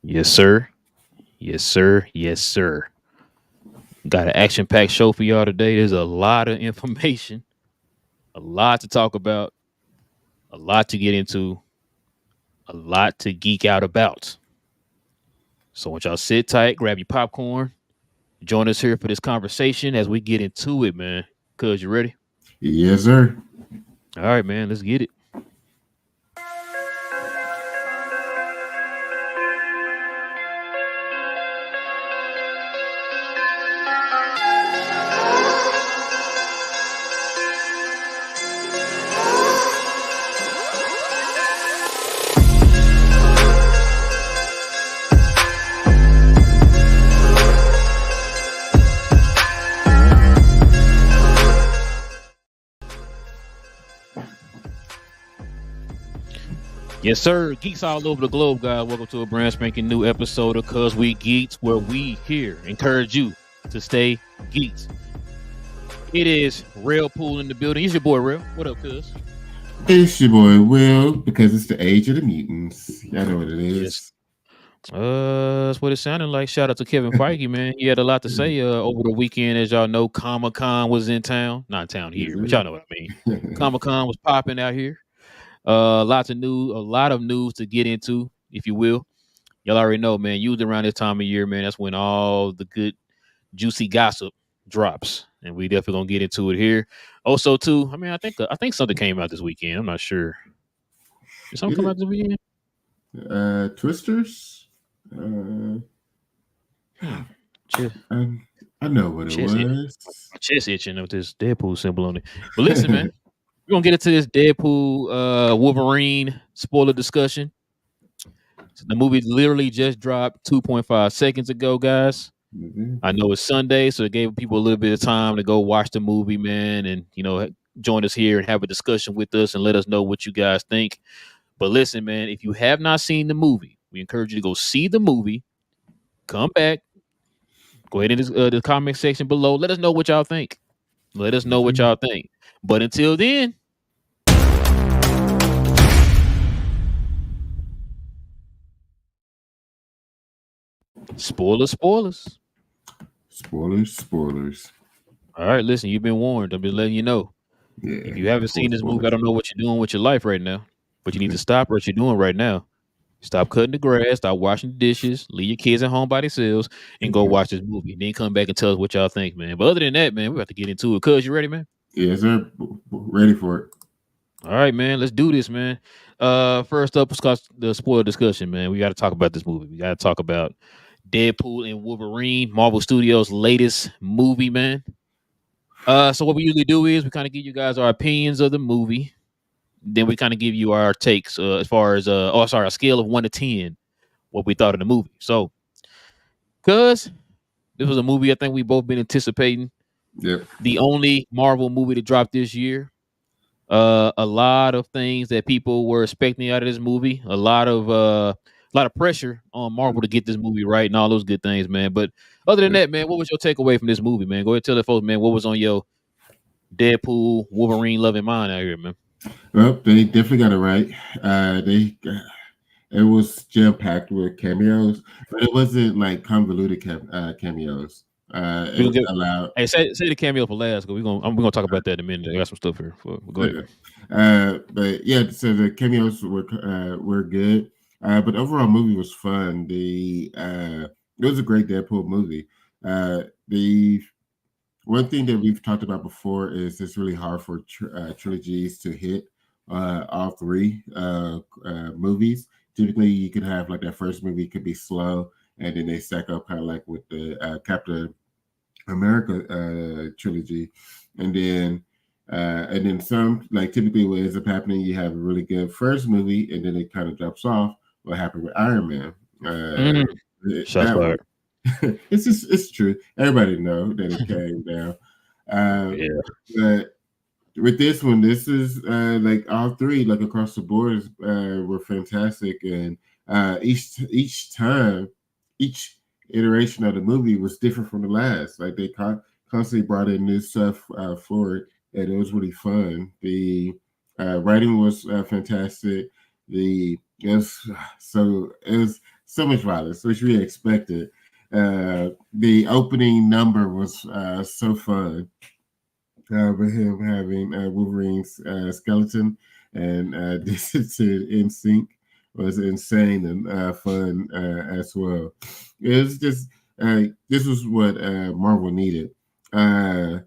Yes, sir. Yes, sir. Yes, sir. Got an action packed show for y'all today. There's a lot of information, a lot to talk about, a lot to get into, a lot to geek out about. So, I want y'all sit tight, grab your popcorn, join us here for this conversation as we get into it, man. Cuz, you ready? Yes, sir. All right, man. Let's get it. Yes, sir. Geeks all over the globe, guys. Welcome to a brand spanking new episode of Cuz We Geeks, where we here encourage you to stay geeks. It is Real Pool in the building. It's your boy, Real. What up, cuz? It's your boy Will because it's the age of the mutants. Y'all know what it Yes. is. That's what it sounded like. Shout out to Kevin Feige, man. He had a lot to say over the weekend. As y'all know, Comic Con was in town. Not in town Yes, here, but y'all know what I mean. Comic Con was popping out here. A lot of news to get into, if you will. Y'all already know, man. Usually around this time of year, man, that's when all the good, juicy gossip drops, and we definitely gonna get into it here. Also, too, I mean, I think something came out this weekend. I'm not sure. Did something come out this weekend? Twisters. Uh, Chest, I know what it chest, was. my chest itching with this Deadpool symbol on it. But listen, man, we're gonna get into this Deadpool Wolverine spoiler discussion. So the movie literally just dropped 2.5 seconds ago, guys. Mhm. I know it's Sunday, so it gave people a little bit of time to go watch the movie, man, and join us here and have a discussion with us and let us know what you guys think. But listen, man, if you have not seen the movie, we encourage you to go see the movie. Come back, go ahead in the comment section below. Let us know what y'all think. Let us know what Mhm. y'all think. But until then, spoilers. Spoilers. All right, listen, you've been warned. I'm just letting you know. If Yeah, you haven't full seen this movie, I spoilers. don't know what you're doing with your life right now, but you need to stop what you're doing right now. Stop cutting the grass, stop washing the dishes, leave your kids at home by themselves, and go watch this movie. Then come back and tell us what y'all think, man. But other than that, man, we're about to get into it. Cuz, you ready, man? Yes, sir. Ready for it. All right, man. Let's do this, man. First up, let's the spoiler discussion, man. We got to talk about this movie. We got to talk about Deadpool and Wolverine, Marvel Studios' latest movie, man. So what we usually do is we kind of give you guys our opinions of the movie. Then we kind of give you our takes as far as a scale of 1 to 10, what we thought of the movie. So, cuz this was a movie I think we both been anticipating. Yep. The only Marvel movie to drop this year. A lot of things that people were expecting out of this movie. A lot of pressure on Marvel to get this movie right and all those good things, man. But other than Yep. that, man, what was your takeaway from this movie, man? Go ahead and tell the folks, man, what was on your Deadpool Wolverine loving mind out here, man? Well, they definitely got it right. They It was jam packed with cameos, but it wasn't like convoluted cameos. We gonna It get allowed. Hey, say the cameo for last, because we're gonna talk about that in a minute. I got some stuff here. Go ahead, Okay. man. But yeah, so the cameos were good. But overall, movie was fun. It was a great Deadpool movie. The one thing that we've talked about before is it's really hard for trilogies to hit all three movies. Typically, you could have like that first movie could be slow, and then they stack up kind of like with the Captain America trilogy, and then some like typically what ends up happening, you have a really good first movie, and then it kind of drops off. What happened with Iron Man? Mm, shots That fired. one. It's true. Everybody know that it came down. Uh, Yeah. but with this one, this is like all three, like across the board, were fantastic, and each time, each iteration of the movie was different from the last. Like they constantly brought in new stuff for it, and it was really fun. The writing was fantastic. The it was so much violence, which we expected. The opening number was so fun. With him having Wolverine's skeleton and Dissident in sync was insane and fun as well. It was just this was what Marvel needed. Uh,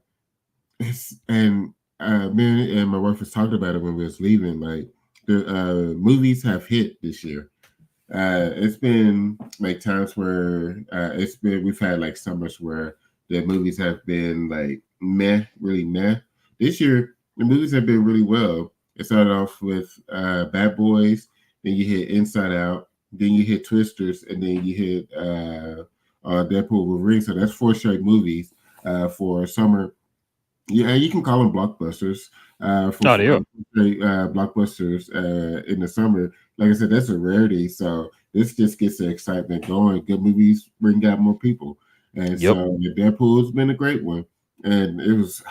and me and my wife was talking about it when we was leaving. Like the movies have hit this year. It's been like times where we've had like summers where the movies have been like meh, really meh. This year the movies have been really well. It started off with Bad Boys, then you hit Inside Out, then you hit Twisters, and then you hit Deadpool Wolverine. So that's 4 straight movies for summer. Yeah, you can call them blockbusters. For Oh, they are. blockbusters in the summer, like I said, that's a rarity. So this just gets the excitement going. Good movies bring out more people, and Yep. so Deadpool's been a great one, and it was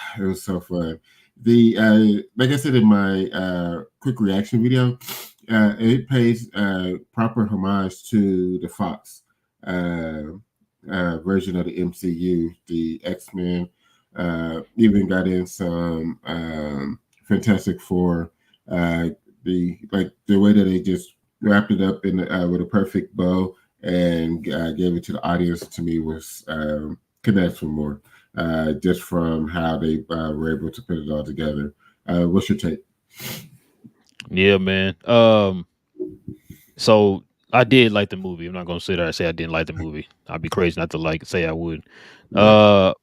so fun. The like I said in my quick reaction video, it pays proper homage to the Fox version of the MCU, the X-Men. Even got in some Fantastic Four. The way that they just wrapped it up in with a perfect bow and gave it to the audience. To me, was connects with more just from how they were able to put it all together. What's your take? Yeah, man. So I did like the movie. I'm not gonna sit there and say I didn't like the movie. I'd be crazy not to say I would. Yeah, Uh,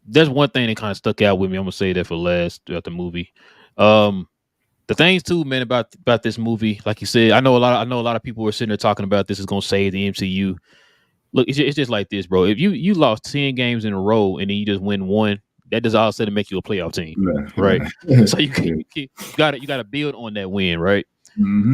there's one thing that kind of stuck out with me. I'm gonna say that for last throughout the movie. Um, the things too, man, about this movie, like you said, I know a lot of people were sitting there talking about this is gonna save the MCU. Look, it's just like this, bro. If you lost 10 games in a row and then you just win one, that does all of a sudden make you a playoff team, right? yeah, So yeah. you gotta build on that win, right? Mm-hmm.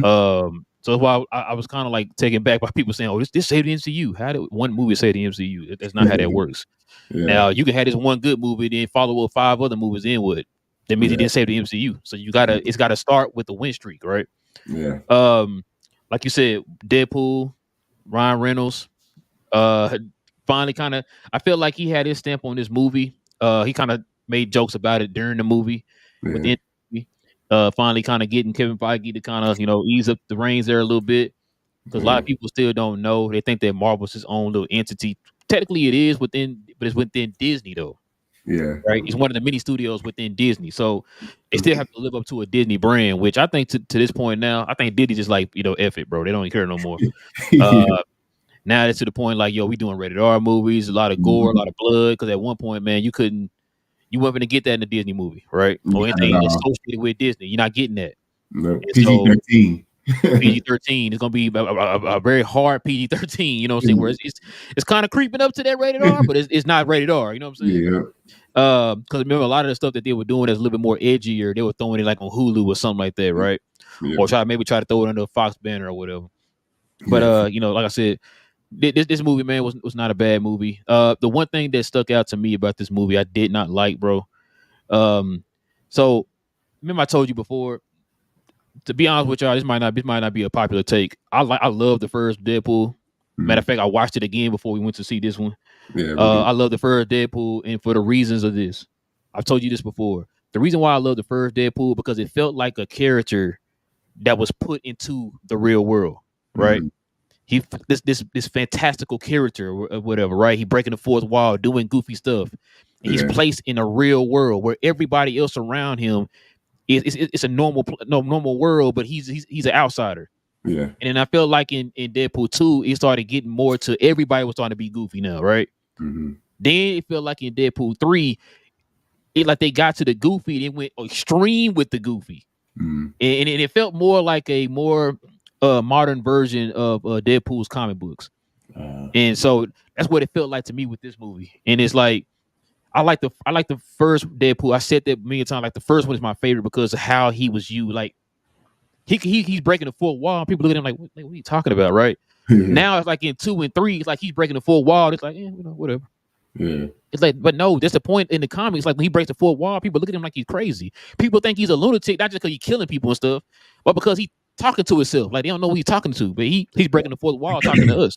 So that's why I was kind of like taken back by people saying, "Oh, this saved the MCU." How did one movie save the MCU? That's not how that works. Yeah, Now you can have this one good movie, then follow up 5 other movies in with. That means he yeah, didn't save the MCU. So it's gotta start with the win streak, right? yeah, Um, like you said, Deadpool, Ryan Reynolds, had finally kind of I felt like he had his stamp on this movie. He kind of made jokes about it during the movie, yeah. within the movie. Finally kind of getting Kevin Feige to kind of ease up the reins there a little bit, because a lot Yeah, of people still don't know. They think that Marvel's his own little entity. Technically, it is within, but it's within Disney though, yeah, right? It's one of the many studios within Disney, so they still mhm. have to live up to a Disney brand. Which I think to this point now, I think Disney just like F it, bro. They don't even care no more. Yeah. Uh, Now it's to the point like, yo, we doing rated R movies, a lot of gore, a Mhm. lot of blood. Because at one point, man, you weren't gonna get that in a Disney movie, right? Or Not at anything all. associated with Disney, you're not getting that. No, And PG so 13. PG-13 is gonna be a very hard PG-13. You know what I'm saying? Where it's kind of creeping up to that rated R, but it's not rated R. You know what I'm saying? Yeah, Because remember a lot of the stuff that they were doing that's a little bit more edgier, they were throwing it like on Hulu or something like that, right? yeah, Or try to throw it under a Fox banner or whatever. But yeah, like I said, this movie, man, was not a bad movie. The one thing that stuck out to me about this movie, I did not like, bro. Um, so remember I told you before. To be honest with y'all, this might not be a popular take. I love the first Deadpool. Matter of mhm. fact, I watched it again before we went to see this one. Yeah, we did. I love the first Deadpool, and for the reasons of this, I've told you this before. The reason why I love the first Deadpool because it felt like a character that was put into the real world, right? Mhm. He this fantastical character or whatever, right? He breaking the fourth wall, doing goofy stuff, and he's Yeah, placed in a real world where everybody else around him it's a normal world, but he's an outsider. yeah, And then I felt like in Deadpool 2, it started getting more to everybody was starting to be goofy now, right? mhm. Then it felt like in Deadpool 3, it like they got to the goofy, and it went extreme with the goofy, Mhm. and it felt more like a more modern version of Deadpool's comic books. Uh, And so that's what it felt like to me with this movie. And it's like I like the first Deadpool. I said that many times. Like the first one is my favorite because of how he was you. Like he's breaking the fourth wall. And people look at him like, what are you talking about, right? yeah, Now it's like in 2 and 3, it's like he's breaking the fourth wall. It's like, whatever. yeah, It's like, but no, that's the point in the comics. Like when he breaks the fourth wall, people look at him like he's crazy. People think he's a lunatic, not just because he's killing people and stuff, but because talking to himself. Like they don't know who he's talking to, but he's breaking the fourth wall talking to us.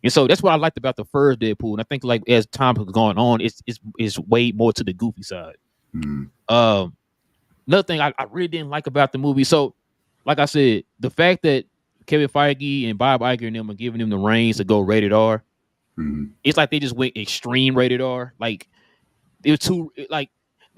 And so that's what I liked about the first Deadpool. And I think like as time has gone on, it's way more to the goofy side. Mm. Another thing I really didn't like about the movie. So, like I said, the fact that Kevin Feige and Bob Iger and them are giving them the reins to go rated R, it's like they just went extreme rated R. Like it was too like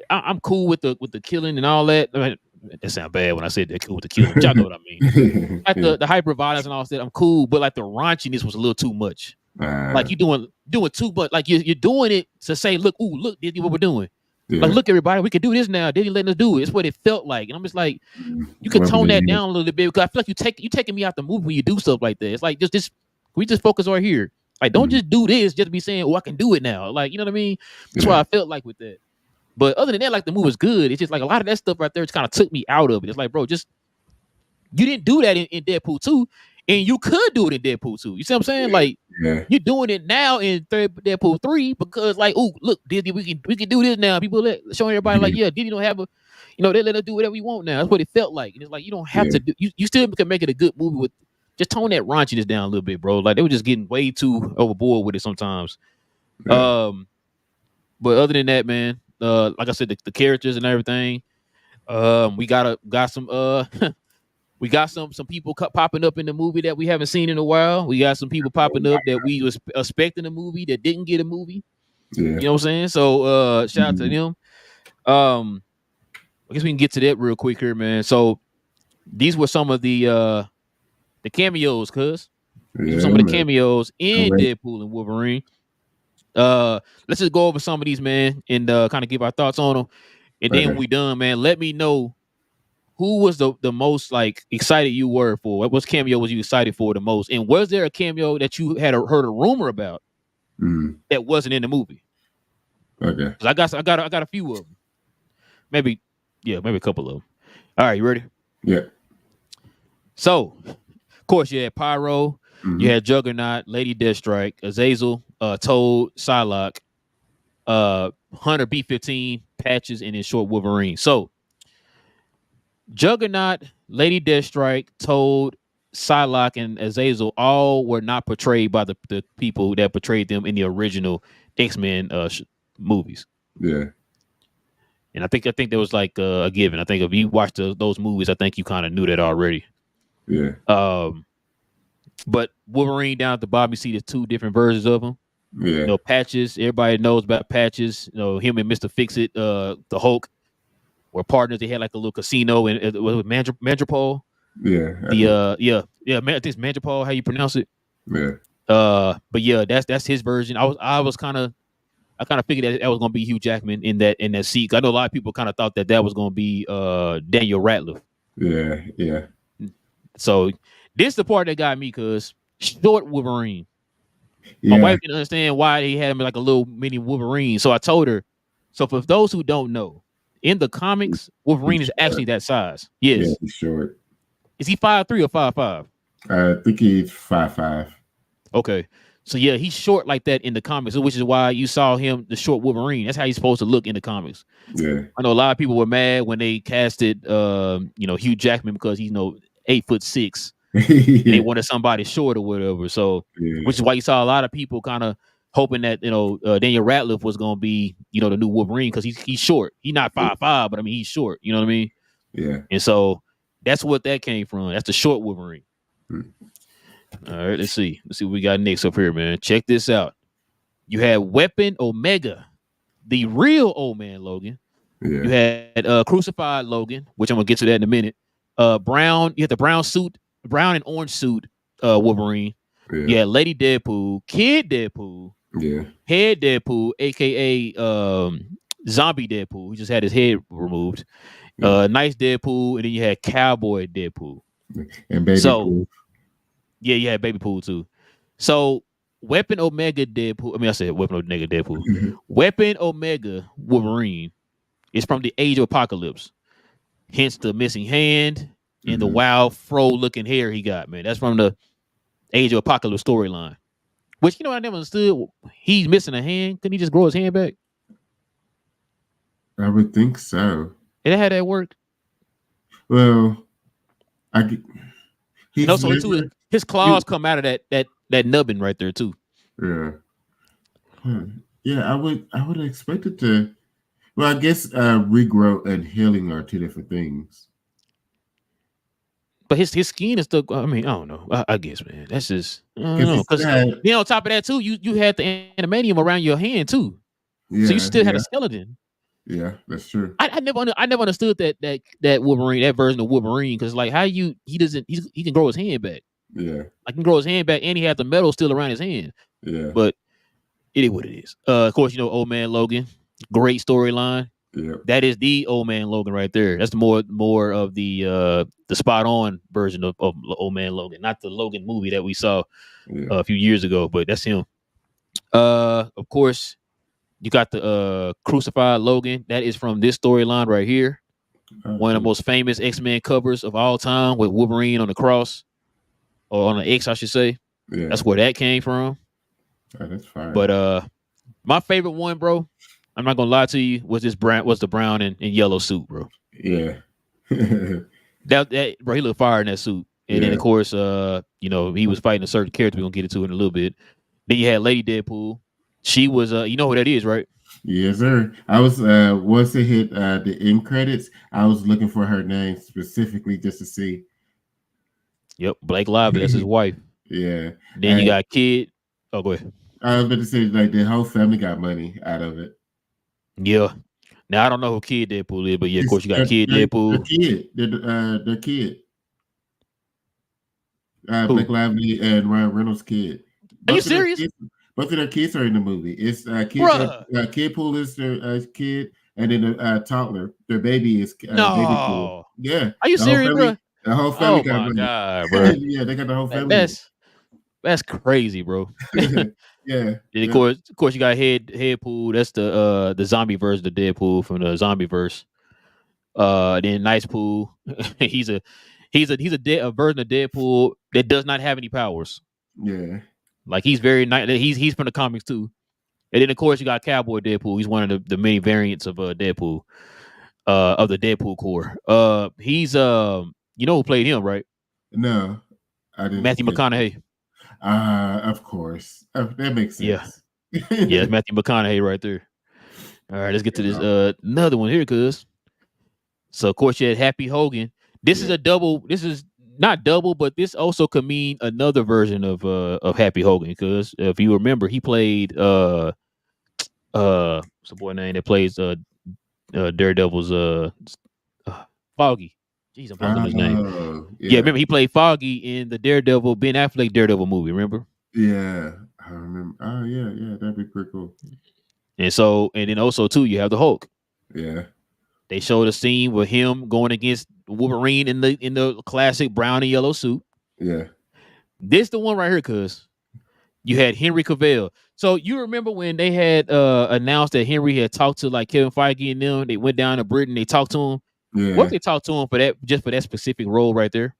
I'm cool with the killing and all that. I mean, that sounds bad when I said they're cool with the killing, but y'all know what I mean. Like Yeah. the hyper violence and all that, I'm cool. But like the raunchiness was a little too much. Like you doing too much. Like you're doing it to say, look, look, Disney, what we're doing. Yeah. Like, look, everybody, we can do this now. Disney letting us do it. It's what it felt like. And I'm just like, you can tone that down a little bit because I feel like you taking me out the movie when you do stuff like that. It's like just we just focus right here. Like, don't just do this just to be saying, oh, I can do it now. Like, you know what I mean? That's why I felt like with that. But other than that, like the movie was good. It's just like a lot of that stuff right there just kind of took me out of it. It's like, bro, just you didn't do that in Deadpool 2, and you could do it in Deadpool 2. You see what I'm saying? Like you're doing it now in Deadpool 3 because like, oh, look, Disney, we can do this now. People showing everybody like, yeah, Disney don't have a, they let us do whatever we want now. That's what it felt like. And it's like you don't have to do. You still can make it a good movie with just tone that raunchiness down a little bit, bro. Like they were just getting way too overboard with it sometimes. But other than that, man, like I said, the characters and everything. We got some we got some people popping up in the movie that we haven't seen in a while. We got some people popping up that we was expecting a movie that didn't get a movie. Yeah. You know what I'm saying? So shout out to them. I guess we can get to that real quick here, man. So these were some of the cameos, cuz. These were some of the cameos in Deadpool and Wolverine. Let's just go over some of these, man, and kind of give our thoughts on them. And then when we done, man, let me know who was the most like excited you were for? What cameo was you excited for the most? And was there a cameo that you had heard a rumor about that wasn't in the movie? Okay. I got a few of them. Maybe a couple of them. All right, you ready? Yeah. So, of course, you had Pyro, you had Juggernaut, Lady Deathstrike, Azazel, Toad, Psylocke, Hunter B-15, Patches, and then Short Wolverine. So, Juggernaut, Lady Deathstrike, Toad, Psylocke, and Azazel all were not portrayed by the people that portrayed them in the original X-Men movies. Yeah. And I think there was like a given. I think if you watched those movies, I think you kind of knew that already. Yeah. But Wolverine down at the bottom, you see there's two different versions of him. Yeah. Patches. Everybody knows about Patches. Him and Mr. Fix-It, the Hulk, were partners. They had like a little casino and with Mandropol. Yeah. I think it's Mandropol, how you pronounce it. Yeah. But yeah, that's his version. I kind of figured that was gonna be Hugh Jackman in that seat. I know a lot of people kind of thought that was gonna be Daniel Radcliffe. Yeah. Yeah. So this is the part that got me, cause short Wolverine. Yeah. My wife didn't understand why he had him like a little mini Wolverine. So I told her. So for those who don't know, in the comics, Wolverine is actually that size. Yes. Yeah, he's short. Is he 5'3" or 5'5"? I think he's 5'5". Okay. So yeah, he's short like that in the comics, which is why you saw him, the short Wolverine. That's how he's supposed to look in the comics. Yeah. I know a lot of people were mad when they casted Hugh Jackman because he's 8'6". Yeah. They wanted somebody short or whatever. So which is why you saw a lot of people kind of hoping that Daniel Radcliffe was gonna be the new Wolverine because he's short. He's not 5'5", but I mean he's short. You know what I mean? Yeah. And so that's what that came from. That's the short Wolverine. All right, let's see what we got next up here, man. Check this out. You had Weapon Omega, the real old man Logan. Yeah. You had Crucified Logan, which I'm gonna get to that in a minute. Brown, you had the brown and orange suit, Wolverine. Yeah. You had Lady Deadpool, Kid Deadpool, Head Deadpool, aka Zombie Deadpool. He just had his head removed. Nice Deadpool, and then you had Cowboy Deadpool and Baby Pool. Yeah, you had Baby Pool too. So Weapon Omega Deadpool. I mean, I said Weapon Omega Deadpool. Weapon Omega Wolverine is from the Age of Apocalypse. Hence the missing hand and the wild fro looking hair he got, man. That's from the Age of Apocalypse storyline. Which I never understood. He's missing a hand. Couldn't he just grow his hand back? I would think so. And how that work? Well, I get, And he's also too, never. his claws He, come out of that nubbin right there too. yeah. Huh. Yeah, I would expect it to. Well, I guess regrowth and healing are two different things. But his skin is still. I mean, I don't know. I guess, man. That's just I don't Because know. he's Because had. then on top of that too, you had the animanium around your hand too, so you Yeah, still had a yeah, skeleton. yeah. That's true. I never understood that Wolverine, that version of Wolverine, because like how he doesn't he can grow his hand back. Yeah, I can grow his hand back, and he has the metal still around his hand. yeah, But it is what it is. Of course, Old Man Logan, great storyline. yeah, That is the Old Man Logan right there. That's the more of the spot on version of Old Man Logan, not the Logan movie that we saw yeah. a few years ago, but that's him. Of course, you got the crucified Logan. That is from this storyline right here. Oh, One of the cool. most famous X-Men covers of all time with Wolverine on the cross, or on the X, I should say. Yeah, That's where that came from. oh, that's fine. But my favorite one, bro, I'm not gonna lie to you, was the brown and yellow suit, bro. Yeah, That bro, he looked fire in that suit. And then yeah, of course, he was fighting a certain character we're gonna get into in a little bit. Then you had Lady Deadpool. She was you know who that is, right? yes, sir. I was once it hit the end credits, I was looking for her name specifically just to see. Yep, Blake Lively, that's his wife. Yeah, Then you got Kid. Oh, go ahead. I was about to say like the whole family got money out of it. Yeah. Now I don't know who Kid Deadpool is, but yeah, of It's course you got Kid the Deadpool. kid, the kid, Blake Who? Lively and Ryan Reynolds' kid. Are you Both of their serious? kids, both of their kids are in the movie. It's Bruh. Kid Pool is their kid, and then the toddler, their baby is baby Pool. No. Yeah, Are you serious, bro? the whole family Oh got my money. god, bro. Yeah, they got the whole That, family. that's that's crazy, bro. And Yeah, of yeah, course, you got Headpool. That's the zombie version of Deadpool from the zombie verse. Then Nice Pool. he's a version of Deadpool that does not have any powers. yeah, Like he's very nice. He's from the comics too. And then of course you got Cowboy Deadpool. He's one of the many variants of Deadpool. Of the Deadpool core. He's you know who played him, right? no, I didn't Matthew catch it. McConaughey. Of course, that makes Yeah. sense. Yeah, it's Matthew McConaughey right there. All right, let's get to this Yeah, another one here, cuz. So of course you had Happy Hogan. This is yeah. a double. This is not double, but this also could mean another version of Happy Hogan. Because if you remember, he played what's the boy name that plays Daredevil's Foggy. Jeez, I'm blanking on his name. Oh, Yeah, yeah. remember he played Foggy in the Daredevil Ben Affleck Daredevil movie. Remember? Yeah, I remember. Oh, yeah, yeah, that'd be pretty cool. And then also too, you have the Hulk. Yeah, They showed a scene with him going against Wolverine in the classic brown and yellow suit. yeah, This the one right here, cuz you had Henry Cavill. So you remember when they had announced that Henry had talked to like Kevin Feige and them? They went down to Britain. They talked to him. What if yeah. they talked to him for that, just for that specific role right there?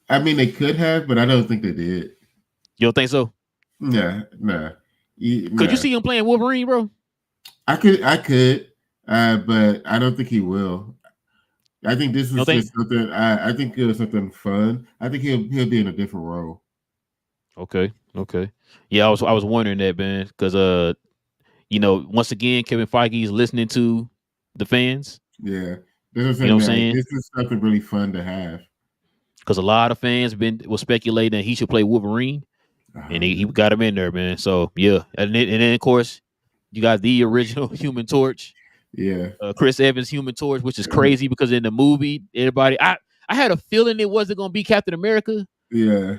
I mean, they could have, but I don't think they did. You don't think so? Nah, nah, Could you nah. see him playing Wolverine, bro? I could, but I don't think he will. I think this You don't was think? just something. I think it was something fun. I think he'll be in a different role. Okay, okay. Yeah, I was wondering that, man, because once again, Kevin Feige is listening to the fans. Yeah, this is You know something what I'm like saying? this is something really fun to have. Because a lot of fans was speculating that he should play Wolverine, and he Yeah, got him in there, man. So yeah, and then of course you got the original Human Torch, yeah, Chris Evans Human Torch, which is crazy because in the movie, I had a feeling it wasn't gonna be Captain America. yeah.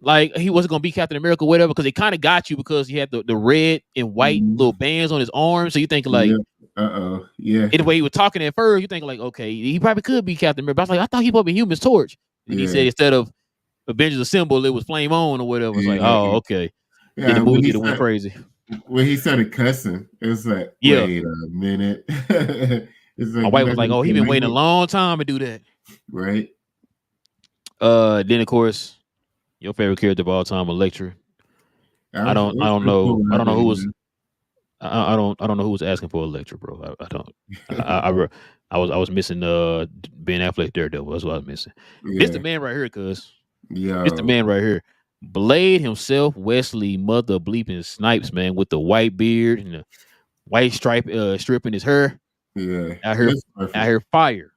Like he wasn't gonna be Captain America, whatever, because it kind of got you because he had the red and white Mhm. little bands on his arms. So you think like, Yeah. Uh-oh. Yeah. in the way he was talking at first, you think like, okay, he probably could be Captain America. But I was like, I thought he was be Human Torch. And he said Yeah. instead of Avengers Assemble, it was Flame On or whatever. It's like, Yeah. oh, okay. Then the Yeah. movie theater went crazy. When he started cussing, it was like, Yeah. wait a minute. It's My like you're wife was not like, gonna oh, he say been waiting a language, long time to do that. right? Then of course, your favorite character of all time, Electra. I don't It I was don't pretty know. cool I how don't know who they was I don't know who was asking for Electra, bro. I don't. I, I, re- I was missing Ben Affleck Daredevil. That's what I was missing. This the Yeah. man right here, cuz. This the Yo. man right here. Blade himself, Wesley Mother Bleeping Snipes, man, with the white beard and the white stripe strip in his hair. Yeah. Out here, It's out perfect. here, fire.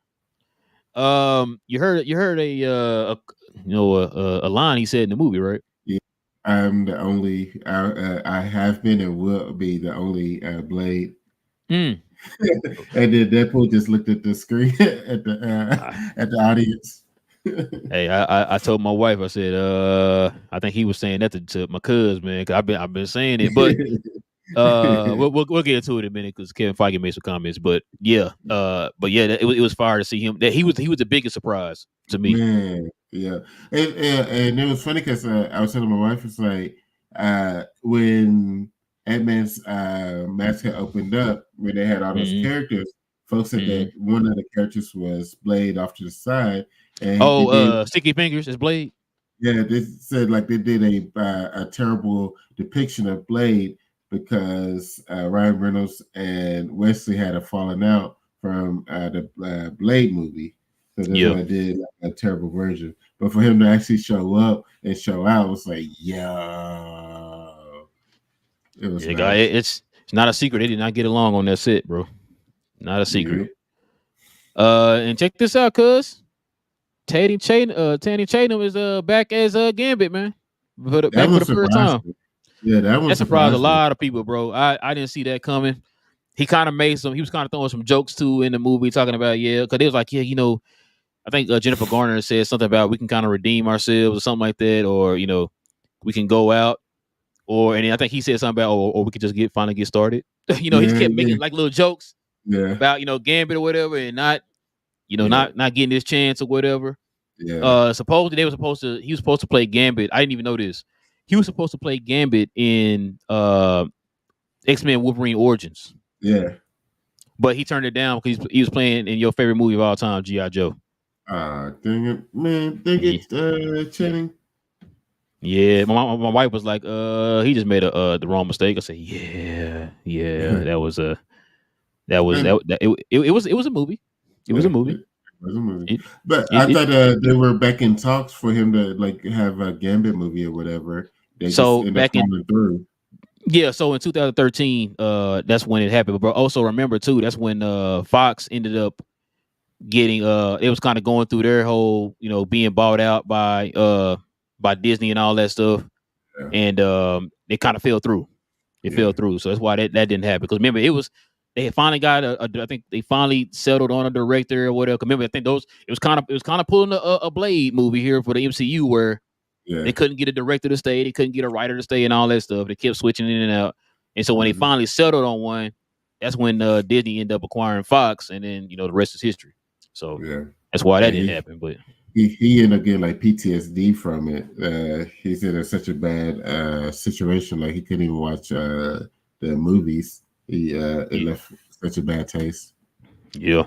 You heard a line he said in the movie, right? Yeah. I'm the only. I have been and will be the only Blade. Mm. And then Deadpool just looked at the screen I, at the audience. hey, I told my wife, I said, I think he was saying that to my cuz, man, cause I've been saying it, but we'll get into it in a minute because Kevin Feige made some comments, but yeah, it was fire to see him. That he was the biggest surprise to me. Man, yeah, and it was funny because I was telling my wife, it's like when Ant-Man's mask had opened up, when they had all those Hmm. characters, folks said Hmm. that one of the characters was Blade off to the side, and they Oh, did, Sticky Fingers is Blade. yeah, they said like they did a terrible depiction of Blade because Ryan Reynolds and Wesley had a falling out from the Blade movie. So that's Yeah, why I did like, a terrible version. But for him to actually show up and show out was like, yo, it was yeah, guy. nice. It's not a secret. They did not get along on that set, bro. Not a secret. Yep. And check this out, cuz Tanny Tatum is back as Gambit, man. That Back for one the first surprised time. me. Yeah, that one That surprised a surprised me. lot of people, bro. I didn't see that coming. He kind of made some. He was kind of throwing some jokes too in the movie, talking about because they was like, yeah, I think Jennifer Garner said something about we can kind of redeem ourselves or something like that, or we can go out, and then I think he said something about, or we could just finally get started. He Yeah, kept yeah, making like little jokes yeah, about Gambit or whatever, and not yeah, not getting this chance or whatever. yeah, Supposedly he was supposed to play Gambit. I didn't even know this. He was supposed to play Gambit in X-Men Wolverine Origins, yeah. but he turned it down because he was playing in your favorite movie of all time, G.I. Joe. Dang it, man, dang Yeah, it, Channing. yeah. My wife was like, he just made the wrong mistake. I said, yeah, yeah. That was And it was a movie. It was yeah, a movie. it was a movie. It, But I it, it thought they were back in talks for him to like have a Gambit movie or whatever. They just so end up back in falling through. Yeah, so in 2013, that's when it happened. But also remember too, that's when Fox ended up getting it was kind of going through their whole, being bought out by Disney and all that stuff. Yeah, And it kind of fell through. It yeah, fell through. So that's why that didn't happen. Because remember, they had finally got I think they finally settled on a director or whatever. 'Cause remember, I think it was kind of pulling a Blade movie here for the MCU where yeah. they couldn't get a director to stay. They couldn't get a writer to stay and all that stuff. They kept switching in and out. And so when they Mhm. finally settled on one, that's when Disney ended up acquiring Fox, and then the rest is history. So Yeah. that's why that And didn't happen. But he ended up getting like PTSD from it. He said it's such a bad situation, like he couldn't even watch the movies. It yeah, left such a bad taste. yeah.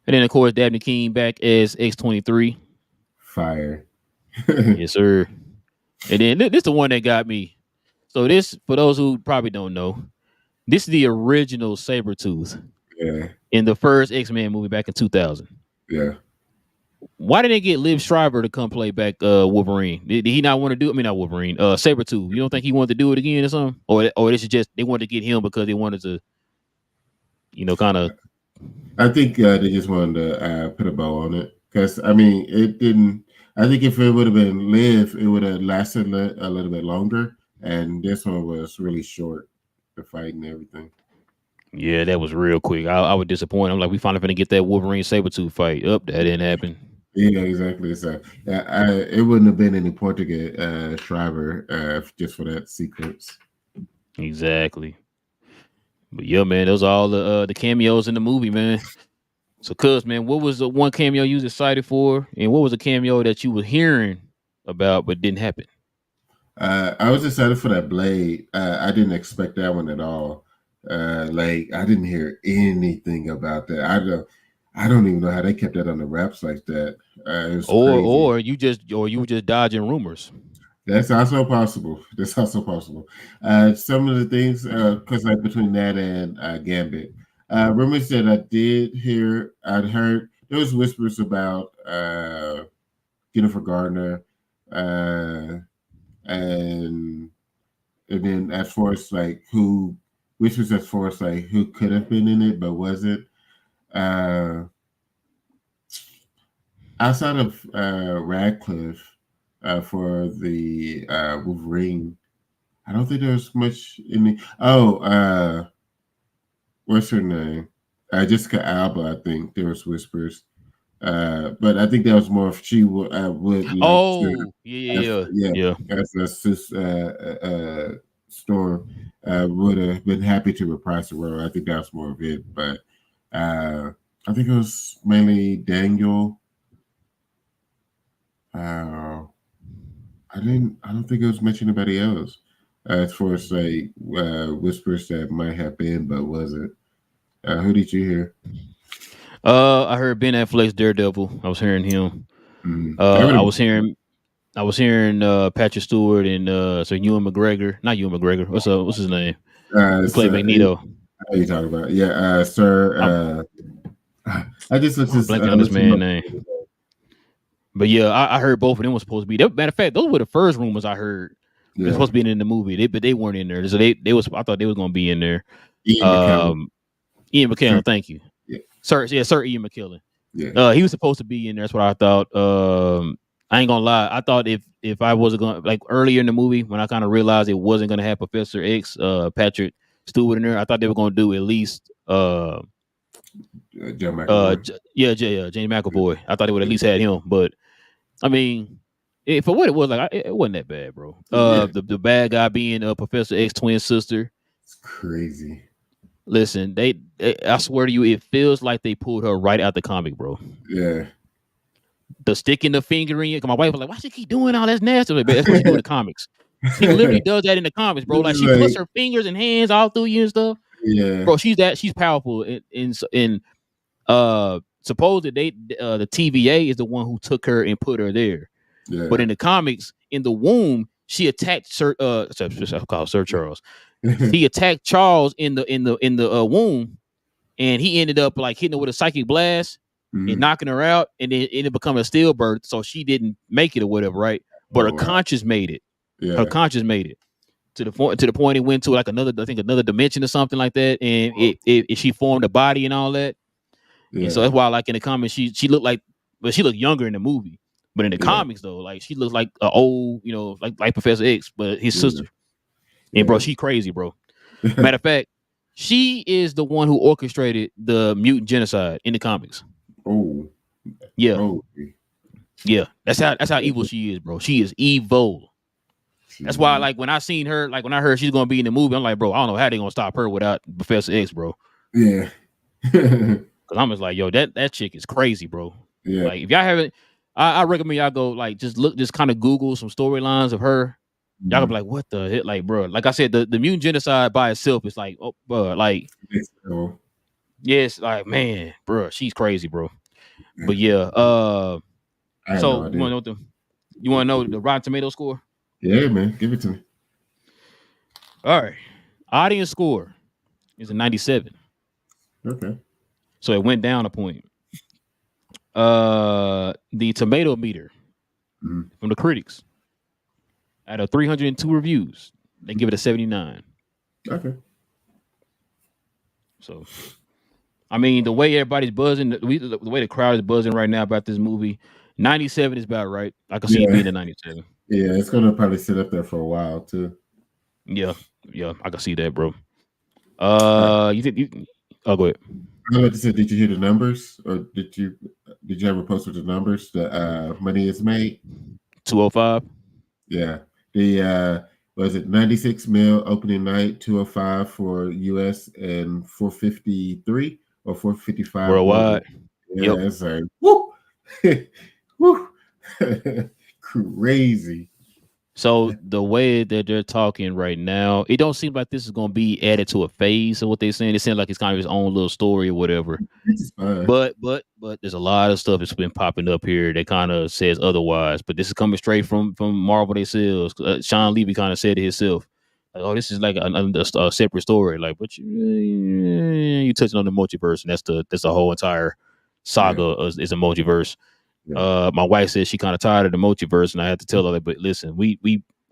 And then of course Dabney King back as X-23. Fire. Yes, sir. And then this the one that got me. So this, for those who probably don't know, this is the original Sabretooth Yeah, in the first X-Men movie back in 2000. yeah. Why didn't they get Liv Schreiber to come play back Wolverine? Did he not want to do? I mean, not Wolverine. Sabretooth. You don't think he wanted to do it again or something? Or this is just they wanted to get him because they wanted to, kind of. I think they just wanted to put a bow on it because I mean it didn't. I think if it would have been live, it would have lasted a little bit longer. And this one was really short, the fight and everything. Yeah, that was real quick. I was disappointed. I'm like, we finally gonna get that Wolverine Sabretooth fight. Up, that didn't happen. Yeah, exactly. So it wouldn't have been any point to get Shriver just for that sequence. Exactly. But yeah, man, those are all the cameos in the movie, man. So, cuz man, what was the one cameo you was excited for, and what was a cameo that you were hearing about but didn't happen? I was excited for that Blade. I didn't expect that one at all. Like I didn't hear anything about that. I don't even know how they kept that on the wraps like that. It was Or crazy. you were just dodging rumors. That's also possible. That's also possible. Some of the things, because like between that and Gambit, Rumors that I'd heard there was whispers about Jennifer Gardner, uh, and then as far as like who whispers as far as like who could have been in it but wasn't. Uh, Outside of Radcliffe for the Wolverine, I don't think there's much in the. What's her name? Jessica Alba. I think there was whispers, but I think that was more if she would like to, Oh, yeah, yeah, yeah. as a Storm would have been happy to reprise the role. I think that was more of it, but I think it was mainly Daniel. I don't think it was mentioned anybody else as far as like whispers that might have been but wasn't. Who did you hear? I heard Ben Affleck's Daredevil. I was hearing him. That would I have was hearing Patrick Stewart and so Ewan McGregor, not Ewan McGregor. What's his name? He played so, Magneto. how you talking about? Yeah, sir. I just looked I'm this. blanking on this man's name. But yeah, I heard both of them was supposed to be. Matter of fact, those were the first rumors I heard. Yeah. They're supposed to be in the movie, but they weren't in there. So they was. I thought they was going to be in there. Ian McKellen, thank you. Yeah. Sir Ian McKellen. Yeah. He was supposed to be in there. That's what I thought. I ain't gonna lie. I thought if I wasn't going like earlier in the movie when I kind of realized it wasn't gonna have Professor X, Patrick Stewart in there, I thought they were gonna do at least Joe McAvoy. James McAvoy. I thought they would at least had him, but I mean, for what it was, like it wasn't that bad, bro. The bad guy being Professor X twin sister. It's crazy. Listen, they I swear to you, it feels like they pulled her right out the comic, bro. Yeah. The sticking the finger in you. My wife was like, "Why she keep doing all that nasty?" Like, that's what she do in the comics. She literally does that in the comics, bro. Like she puts her fingers and hands all through you and stuff. Yeah, bro. She's powerful. In suppose that the TVA is the one who took her and put her there. Yeah. But in the comics, in the womb, she attacked Sir Charles. He attacked Charles in the womb, and he ended up like hitting her with a psychic blast. Mm-hmm. And knocking her out, and then it ended up becoming a stillbirth, so she didn't make it or whatever, right? But her conscience made it. Yeah. Her conscience made it to the point it went to like another dimension or something like that, and she formed a body and all that. Yeah. And so that's why, like in the comics, she looked like, but she looked younger in the movie. But in the comics, though, like she looks like an old, like Professor X, but his sister. And bro, she crazy, bro. Matter of fact, she is the one who orchestrated the mutant genocide in the comics. Oh, yeah, yeah. That's how evil she is, bro. She is evil. That's why, like, when I seen her, like when I heard she's gonna be in the movie, I'm like, bro, I don't know how they gonna stop her without Professor X, bro. Yeah. Because I'm just like, yo, that chick is crazy, bro. Yeah. Like, if y'all haven't, I recommend y'all go like just kind of Google some storylines of her. Y'all gonna be like, what the hell, like, bro? Like I said, the mutant genocide by itself is like, oh, bro, like. Yes, like, man, bro, she's crazy, bro. But yeah, so you want to know the Rotten Tomato score? Yeah, man, give it to me. All right, audience score is a 97. Okay, so it went down a point. The tomato meter from the critics, out of 302 reviews, they give it a 79. Okay, so. I mean, the way everybody's buzzing, the way the crowd is buzzing right now about this movie, 97 is about right. I can see it being a 97. Yeah, it's gonna probably sit up there for a while too. Yeah, I can see that, bro. You think? Oh, go ahead. I was about to say, did you hear the numbers, or did you ever post with the numbers? The money is made 205. Yeah, the was it 96 mil opening night, 205 for US, and 453 or 455 worldwide. Yeah, it's like woo, woo, crazy. So the way that they're talking right now, it don't seem like this is going to be added to a phase of what they're saying. It seems like it's kind of his own little story or whatever. But there's a lot of stuff that's been popping up here that kind of says otherwise. But this is coming straight from Marvel themselves. Sean Levy kind of said it himself. Like, oh, this is like a separate story. Like, but you touching on the multiverse, and that's the whole entire saga is a multiverse. My wife said she kind of tired of the multiverse, and I had to tell her that. But listen,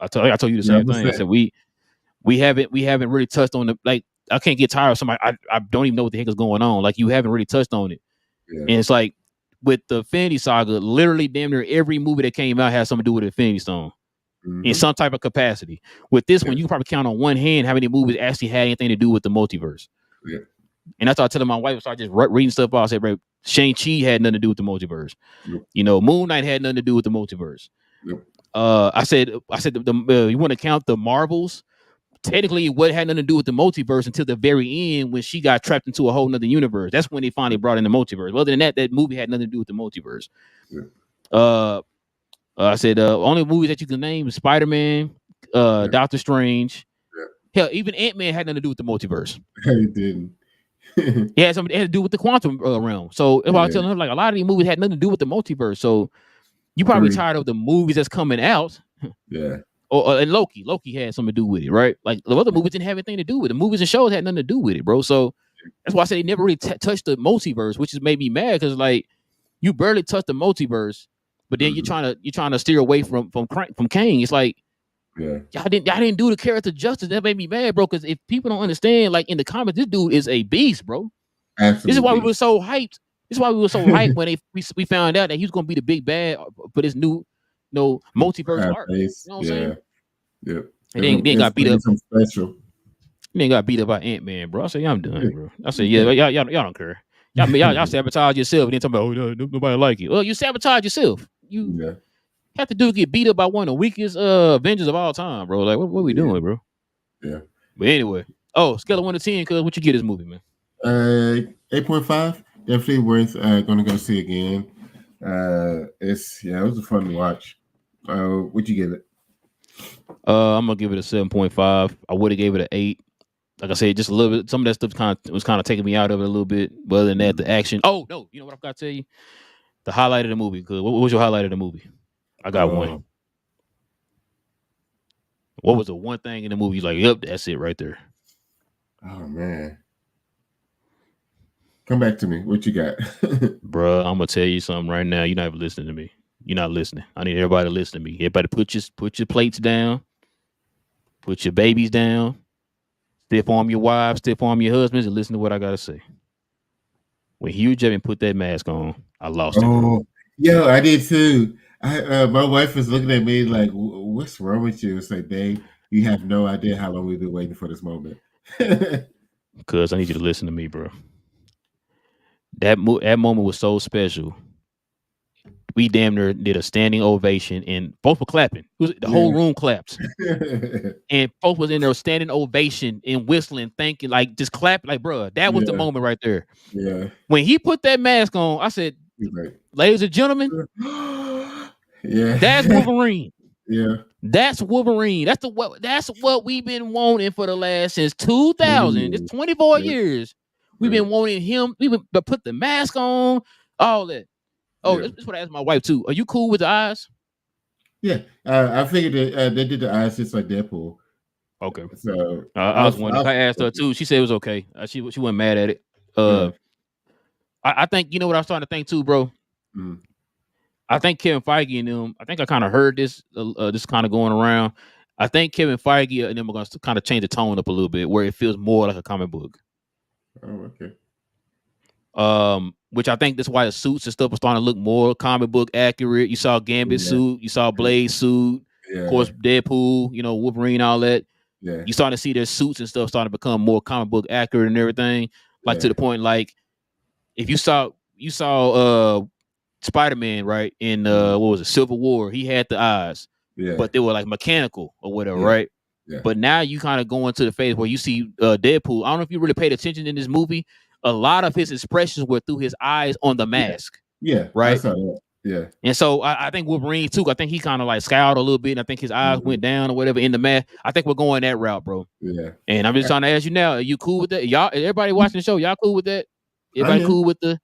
I told you the same thing. I said we haven't really touched on the, like, I can't get tired of somebody. I don't even know what the heck is going on. Like, you haven't really touched on it. And it's like with the Infinity Saga, literally damn near every movie that came out has something to do with the Infinity Stone in some type of capacity. With this one, you can probably count on one hand how many movies actually had anything to do with the multiverse. And that's why I tell my wife, so I just reading stuff out. I said, bro, Shang-Chi had nothing to do with the multiverse. You know, Moon Knight had nothing to do with the multiverse. I said, you want to count the Marvels? Technically, what had nothing to do with the multiverse until the very end when she got trapped into a whole nother universe. That's when they finally brought in the multiverse. Other than that, that movie had nothing to do with the multiverse. I said, only movies that you can name is Spider-Man, Doctor Strange. Hell, even Ant-Man had nothing to do with the multiverse. It didn't. It had something, it had to do with the quantum realm. So if I was telling her, like, a lot of these movies had nothing to do with the multiverse. So you probably tired of the movies that's coming out. And Loki had something to do with it, right? Like, the other movies didn't have anything to do with it. The movies and shows had nothing to do with it, bro. So that's why I say they never really touched the multiverse, which has made me mad, because like, you barely touched the multiverse, but then you're trying to steer away from Kang. It's like, y'all didn't do the character justice. That made me mad, bro. Because if people don't understand, like, in the comics, this dude is a beast, bro. Absolutely. This is why we were so hyped. This is why we were so hyped when we found out that he was going to be the big bad for this new multiverse arc. You know what I'm saying? Yep. And then got beat up. Special. Then got beat up by Ant-Man, bro. I said, yeah, I'm done, bro. I said, yeah, y'all don't care. Y'all sabotage yourself, and then talking about, oh, nobody like you. Well, you sabotage yourself. You have to get beat up by one of the weakest Avengers of all time, bro. Like, what we doing, bro? Yeah. But anyway, scale of 1 to 10, cuz what you get this movie, man? 8.5. Definitely worth going to go see again. It was a fun watch. What'd you give it? I'm gonna give it a 7.5. I would have gave it an 8. Like I said, just a little bit. Some of that stuff was kind of taking me out of it a little bit. But other than that, the action. Oh no, you know what I've got to tell you? The highlight of the movie. Cause what was your highlight of the movie? I got one. What was the one thing in the movie? Like, yep, that's it right there. Oh man. Come back to me. What you got? Bruh, I'm gonna tell you something right now. You're not even listening to me. You're not listening. I need everybody to listen to me. Everybody put your plates down. Put your babies down. Stiff arm your wives, stiff arm your husbands, and listen to what I gotta say. When Hugh Jackman put that mask on, I lost it. Oh, yo, I did too. My wife was looking at me like, "What's wrong with you?" It's like, "Babe, you have no idea how long we've been waiting for this moment." Cuz I need you to listen to me, bro. That moment was so special. We damn near did a standing ovation, and both were clapping. The whole room clapped, and both was in there standing ovation and whistling, thanking, like, just clap, like, bro. That was the moment right there. Yeah. When he put that mask on, I said, "Ladies and gentlemen, that's Wolverine. That's Wolverine. That's what we've been wanting for the last since 2000. It's 24 years. We've been wanting him. We put the mask on, all that." Oh, that's what I asked my wife too. Are you cool with the eyes? Yeah, I figured they did the eyes just like Deadpool. Okay, so I was wondering. I asked her too. She said it was okay. She wasn't mad at it. I think, you know what I was starting to think too, bro. I think Kevin Feige and them. I think I kind of heard this kind of going around. I think Kevin Feige and them are going to kind of change the tone up a little bit, where it feels more like a comic book. Oh, okay. Which I think that's why the suits and stuff are starting to look more comic book accurate. You saw Gambit suit, you saw Blade suit, of course, Deadpool, Wolverine, all that. Yeah. You starting to see their suits and stuff starting to become more comic book accurate and everything. Like, to the point, like, if you saw Spider-Man, right, in what was it, Civil War, he had the eyes, but they were like mechanical or whatever, right? Yeah. But now you kind of go into the phase where you see Deadpool. I don't know if you really paid attention in this movie. A lot of his expressions were through his eyes on the mask. Yeah. Right. I saw that. Yeah. And so I think Wolverine too. I think he kind of like scowled a little bit. And I think his eyes went down or whatever in the mask. I think we're going that route, bro. Yeah. And I'm just trying to ask you now, are you cool with that? Y'all, everybody watching the show, y'all cool with that? Everybody cool with the?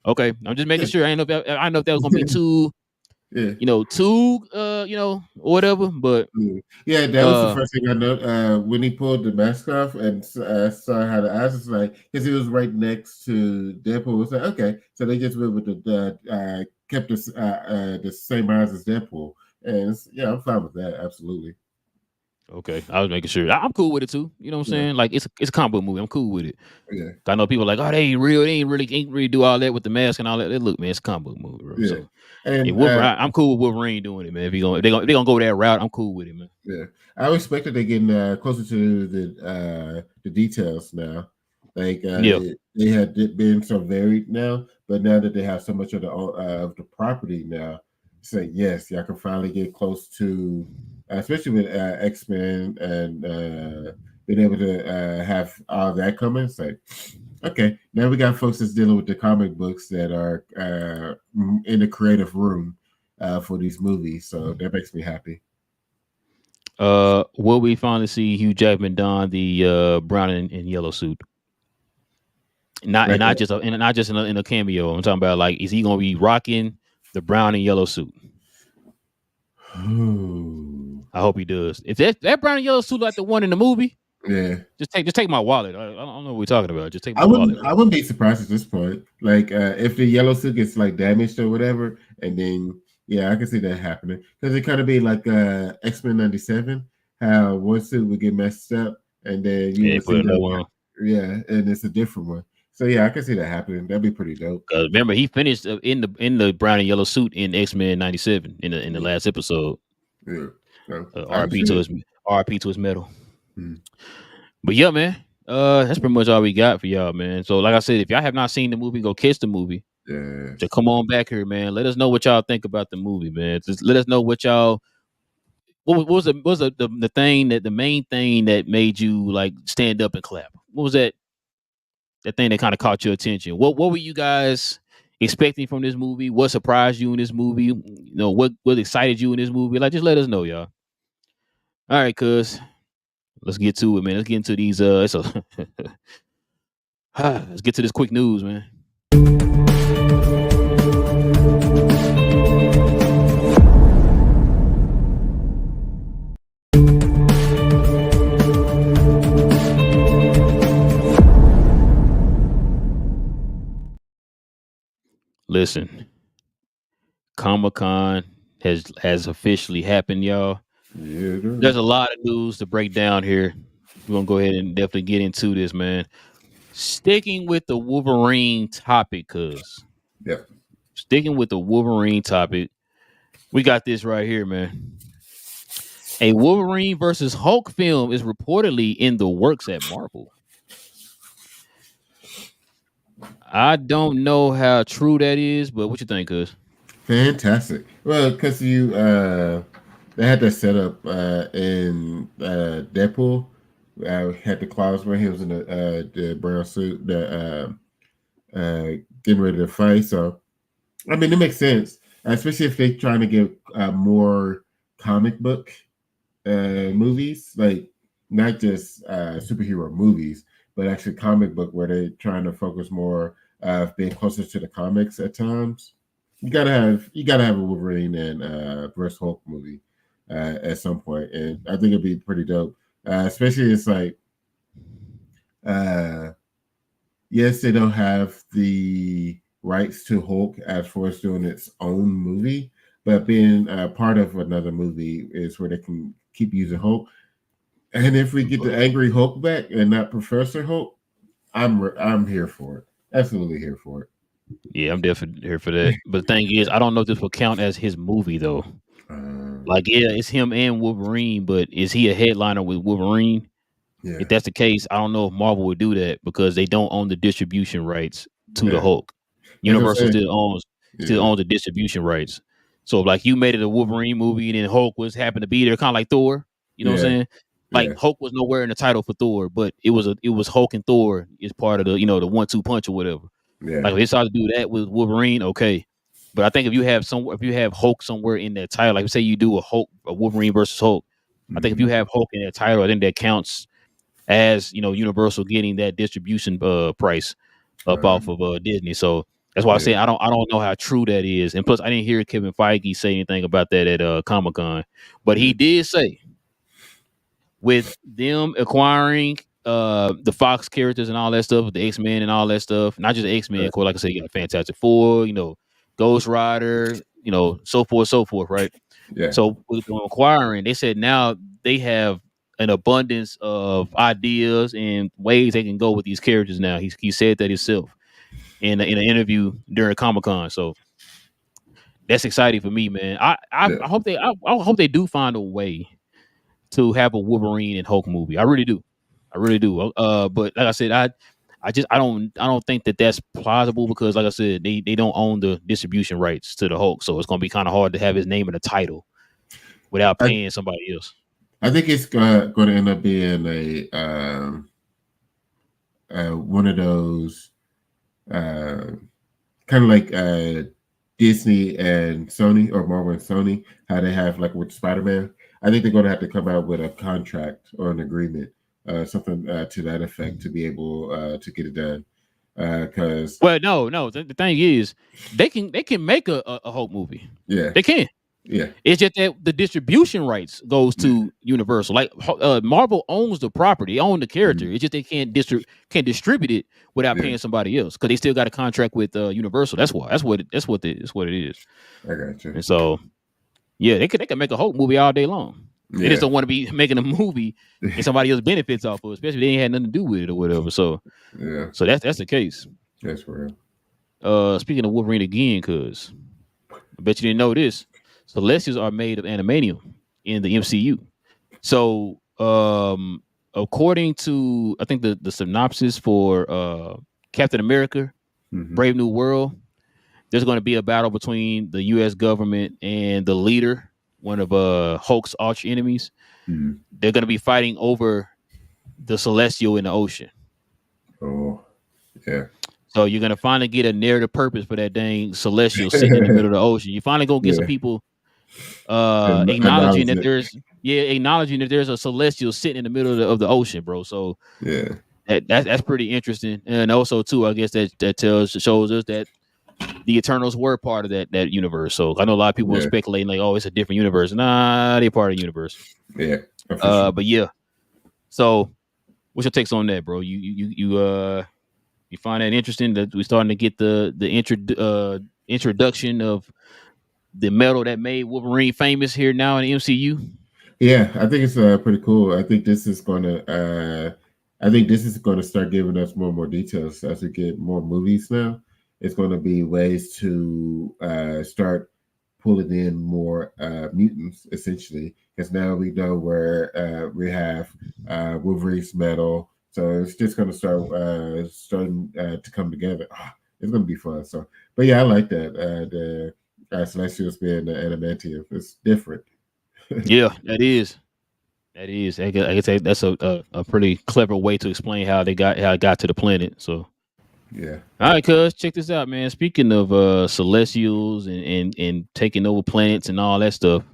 Okay, I'm just making sure. I know if that was gonna be too Yeah. too or whatever. But Yeah, that was the uh first thing I know. When he pulled the mask off and saw how the eyes was like, because he was right next to Deadpool. It was like, okay, so they just went with the kept the same eyes as Deadpool, and yeah, I'm fine with that. Absolutely. okay, I was making sure. I'm cool with it too. You know what I'm Yeah, saying? Like it's a comic book movie. I'm cool with it. yeah, I know people are like, oh, they ain't real. They ain't really do all that with the mask and all that. Look, man, it's a comic book movie, bro. yeah, So if and Wolverine, I'm cool with Wolverine doing it, man. If they gonna go that route, I'm cool with it, man. yeah. I respect that they're getting closer to the details now. Like Yeah. they had been so varied now, but now that they have so much of the property now, say yes, y'all can finally get close to, especially with X Men and being able to have all that coming. It's like, okay, now we got folks that's dealing with the comic books that are in the creative room for these movies, so that makes me happy. Will we finally see Hugh Jackman don the brown and yellow suit? Not and Like, not just and not just in a cameo. I'm talking about like, is he gonna be rocking the brown and yellow suit? I hope he does. If that brown and yellow suit like the one in the movie, yeah, just take my wallet. I don't know what we're talking about. Just take I my wouldn't. wallet, I bro. wouldn't be surprised at this point. Like, if the yellow suit gets like damaged or whatever, and then yeah, I can see that happening because it kind of be like X-Men '97, how one suit would get messed up, and then you Yeah, would put see another the one on. yeah, and it's a different one. So yeah, I can see that happening. That'd be pretty dope. 'Cause remember, he finished in the brown and yellow suit in X-Men '97 in the Yeah, last episode. yeah. So I can RP see to it. his medal. Mm. But yeah, man. That's pretty much all we got for y'all, man. So like I said, if y'all have not seen the movie, go catch the movie. So Yes. come on back here, man. Let us know what y'all think about the movie, man. Just let us know what y'all. What was the thing that the main thing that made you like stand up and clap? What was that thing that kind of caught your attention? What were you guys expecting from this movie? What surprised you in this movie? What excited you in this movie? Like, just let us know, y'all. All right, cuz let's get to it, man. Let's get into these. Let's get to this quick news, man. Listen, Comic Con has officially happened, y'all. Yeah. It There's is. a lot of news to break down here. We're gonna go ahead and definitely get into this, man. Sticking with the Wolverine topic, cuz Yeah. sticking with the Wolverine topic, we got this right here, man. A Wolverine versus Hulk film is reportedly in the works at Marvel. I don't know how true that is, but what you think, cuz? Fantastic. Well, because they had that set up in Deadpool. Had the claws where he was in the brown suit, getting ready to fight. So, I mean, it makes sense, especially if they're trying to get more comic book movies, like not just superhero movies, but actually comic book where they're trying to focus more of being closer to the comics at times. You gotta have a Wolverine and versus Hulk movie at some point, and I think it'd be pretty dope. Especially it's like uh, yes, they don't have the rights to Hulk as far as doing its own movie, but being part of another movie is where they can keep using Hulk. And if we get the angry Hulk back and not Professor Hulk, I'm here for it. Absolutely here for it. Yeah, I'm definitely here for that. But the thing is, I don't know if this will count as his movie though. Um, Like, yeah, it's him and Wolverine, but is he a headliner with Wolverine? If yeah, that's the case, I don't know if Marvel would do that because they don't own the distribution rights to the yeah. Hulk. That's what I'm Universal saying. still Yeah, owns the distribution rights. So if, like, you made it a Wolverine movie and then Hulk was happened to be there, kind of like Thor. You know what I'm yeah, saying? Like yeah, Hulk was nowhere in the title for Thor, but it was Hulk and Thor is part of the 1-2 punch or whatever. yeah. Like if they started to do that with Wolverine, okay. But I think if you have Hulk somewhere in that title, like say you do a Wolverine versus Hulk, I think if you Mhm. have Hulk in that title, I think that counts as Universal getting that distribution price up Uh, off of Disney. So That's why I say Yeah. I don't know how true that is. And plus, I didn't hear Kevin Feige say anything about that at Comic-Con, but he Yeah. did say with them acquiring the Fox characters and all that stuff, with the X-Men and all that stuff, not just the X-Men, of course, like I said, you got Fantastic Four, Ghost Rider, so forth, right? Yeah. So with them acquiring, they said now they have an abundance of ideas and ways they can go with these characters now. He said that himself in an interview during Comic Con. So that's exciting for me, man. I Yeah. hope I hope they do find a way to have a Wolverine and Hulk movie. I really do. I really do. But like I said, I don't think that that's plausible because, like I said, they don't own the distribution rights to the Hulk, so it's gonna be kind of hard to have his name in the title without I, paying somebody else. I think it's going to end up being a one of those uh, kind of like Disney and Sony, or Marvel and Sony, how they have like with Spider-Man. I think they're going to have to come out with a contract or an agreement, something to that effect, to be able to get it done. Because Well, no. The thing is, they can make a Hulk movie. yeah, They can. yeah, It's just that the distribution rights goes yeah, to Universal. Like Marvel owns the property, they own the character. mm, It's just they can't distribute it without yeah. paying somebody else because they still got a contract with Universal. That's why. That's what it is. I got you. And so yeah, they can make a Hulk movie all day long. They just Yeah, don't want to be making a movie and somebody else benefits off of it, especially if they ain't had nothing to do with it or whatever. So yeah, so that's the case. that's real. Speaking of Wolverine again, cause I bet you didn't know this. Celestials are made of animanium in the MCU. So, according to I think the synopsis for Captain America: Hmm. Brave New World, there's going to be a battle between the U.S. government and the leader, one of Hulk's arch enemies. Hmm. They're going to be fighting over the Celestial in the ocean. Oh, yeah, So you're gonna finally get a narrative purpose for that dang Celestial sitting in the middle of the ocean. You're finally gonna get some yeah. people acknowledging Acknowledge that it. there's a Celestial sitting in the middle of the ocean, bro. So Yeah, that's pretty interesting. And also too, I guess that shows us that the Eternals were part of that universe. So I know a lot of people were yeah, speculating like, oh, it's a different universe. Nah, they're part of the universe. yeah. For sure. But yeah. So what's your takes on that, bro? You find that interesting that we're starting to get the introduction of the metal that made Wolverine famous here now in the MCU? Yeah, I think it's pretty cool. I think this is going to start giving us more and more details as we get more movies now. It's going to be ways to start pulling in more mutants, essentially, because now we know where we have Wolverine's metal. So it's just going to starting to come together. Ah, it's going to be fun. So, but yeah, I like that. The Celestials being the adamantium. It's different. Yeah, that is. That is. I can say that's a pretty clever way to explain how it got to the planet. So Yeah. all right, cuz check this out, man. Speaking of celestials and taking over planets and all that stuff,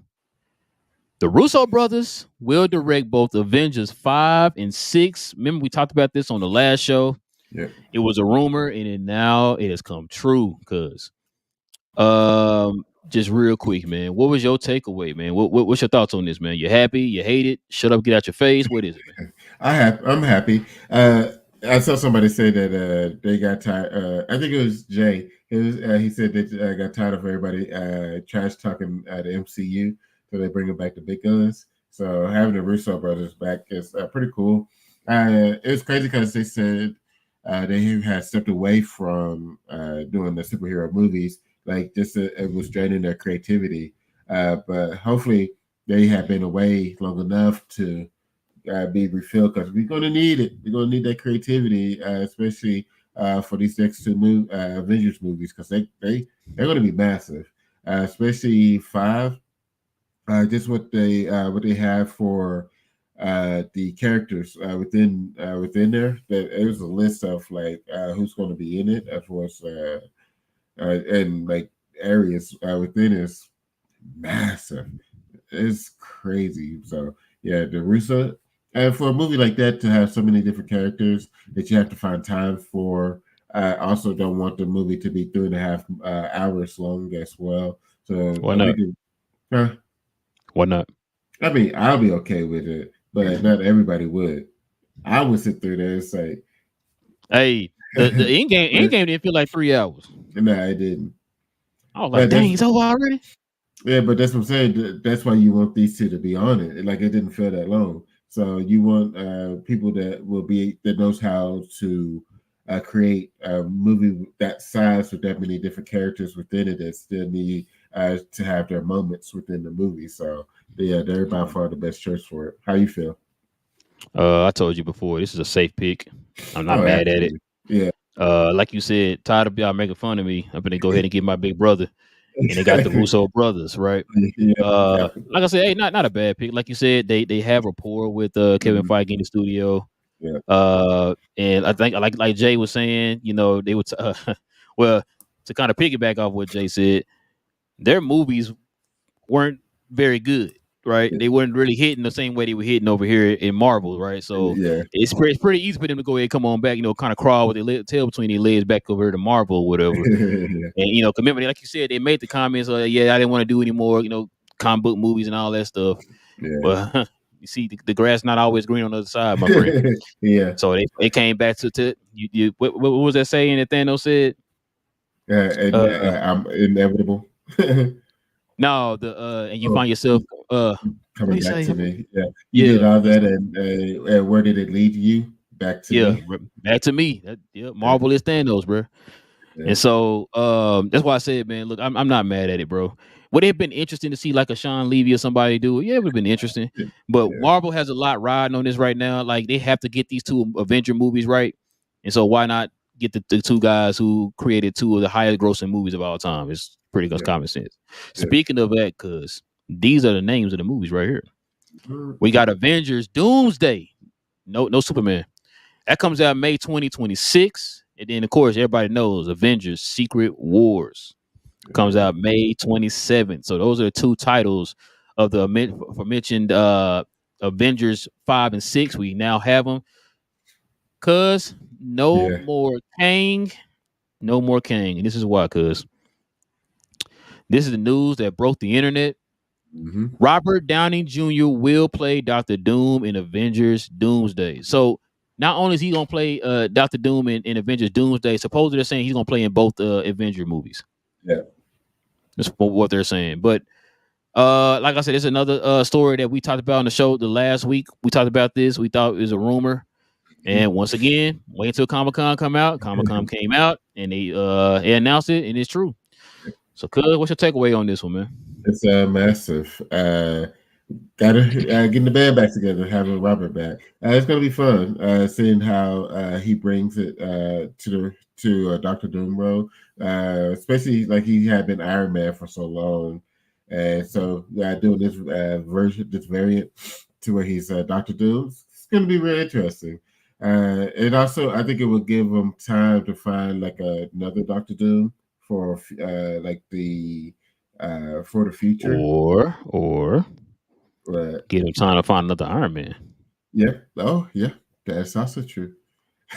the Russo brothers will direct both Avengers 5 and 6. Remember, we talked about this on the last show. Yeah. It was a rumor, and now it has come true. Cause just real quick, man, what was your takeaway, man? What's your thoughts on this, man? You happy? You hate it? Shut up, get out your face. What is it, man? I'm happy. I saw somebody say that they got tired. I think it was Jay. He said they got tired of everybody trash talking the MCU, so they bring back the big guns. So having the Russo brothers back is pretty cool. It was crazy because they said they had stepped away from doing the superhero movies, like just it was draining their creativity. But hopefully they have been away long enough to be refilled, because we're going to need it. We're going to need that creativity, especially for these next two Avengers movies, because they're going to be massive, especially five. Just what they have for the characters within there. That it was a list of like who's going to be in it, as well as and like areas within is massive. It's crazy. So yeah, the Russo, and for a movie like that to have so many different characters that you have to find time for I also don't want the movie to be 3.5 hours long as well. So Why I not? think huh? Why not? I mean, I'll be okay with it, but not everybody would. I would sit through there and say, Hey, the end game didn't feel like 3 hours. no, I didn't. I was like, But dang, that's it's over already. yeah, but that's what I'm saying. That's why you want these two to be on it. Like it didn't feel that long. So you want people that knows how to create a movie that size with that many different characters within it that still need to have their moments within the movie. So yeah, they're by far the best choice for it. How you feel? I told you before, this is a safe pick. I'm not Oh, mad at it. absolutely. Yeah. Like you said, tired of y'all making fun of me. I'm gonna go ahead and get my big brother, and they got the Russo brothers, right? Yeah, definitely. Like I said, hey, not a bad pick. Like you said, they have rapport with Kevin Mhm. Feige in the studio. Yeah. And I think like Jay was saying, they would well, to kind of piggyback off what Jay said, their movies weren't very good, right? Yeah. They weren't really hitting the same way they were hitting over here in Marvel, right? So Yeah. it's pretty easy for them to go ahead and come on back, kind of crawl with their tail between their legs back over to Marvel or whatever. Yeah. And remember, like you said, they made the comments, yeah, I didn't want to do any more, comic book movies and all that stuff. Yeah. But you see, the grass not always green on the other side, my friend. Yeah. So they came back to you what was that saying that Thanos said? And Uh, I'm inevitable. no, the and you Oh, find yourself what do coming you back say? to me. Yeah, you did Yeah, all that, and where did it lead you? Back to yeah, me. back to me. Yeah, Yeah, Marvel is Thanos, bro. yeah, And so that's why I said, man, look, I'm not mad at it, bro. Would it have been interesting to see like a Sean Levy or somebody do it? Yeah, it would have been interesting. yeah, But yeah, Marvel has a lot riding on this right now. Like they have to get these two Avenger movies right. And so why not get the two guys who created two of the highest grossing movies of all time? It's pretty much yeah, common sense. yeah. Speaking of that, cuz these are the names of the movies right here. Mm, We got Avengers Doomsday. No Superman. That comes out May 2026. And then, of course, everybody knows Avengers Secret Wars comes yeah, out May 27th. So those are the two titles of the aforementioned Avengers 5 and 6. We now have them. Cuz no yeah. more Kang. No more Kang. And this is why, cuz this is the news that broke the internet. Mm-hmm. Robert Downey Jr. will play Doctor Doom in Avengers Doomsday. So not only is he gonna play Doctor Doom in Avengers Doomsday, supposedly they're saying he's gonna play in both Avenger movies. Yeah, That's what they're saying. But like I said, it's another story that we talked about on the show the last week. We talked about this. We thought it was a rumor. And once again, wait until Comic Con come out. Comic Con mm-hmm. came out and they announced it, and it's true. So, cuz, what's your takeaway on this one, man? It's massive. Gotta getting the band back together, having Robert back. It's gonna be fun. Seeing how he brings it to Doctor Doom role, especially like he had been Iron Man for so long, and so doing this this variant to where he's Doctor Doom, it's gonna be really interesting. And also, I think it will give him time to find like another Doctor Doom like the for the future. Or Right. get him time to find another Iron Man. Yeah. Oh, yeah. That's also true.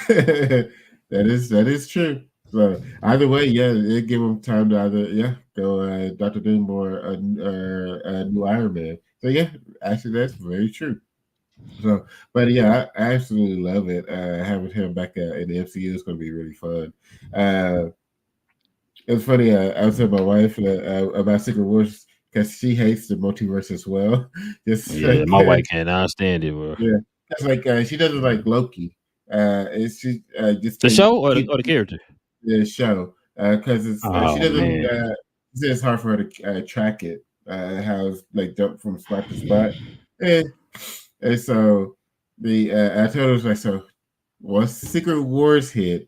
That is true. So either way, yeah, it give them time to either go Doctor Doom or a new Iron Man. So yeah, actually that's very true. So, but yeah, I absolutely love it. Having him back in the MCU is going to be really fun. Uh, it's funny. I was telling my wife about Secret Wars because she hates the multiverse as well. Just Yeah, like my wife cannot stand it, bro. yeah, it's like she doesn't like Loki. She just The can't show or keep the character? the show because it's she Oh doesn't. man. She said it's hard for her to track it. How it's like jump from spot to spot, and and so the I told her like so once Secret Wars hit,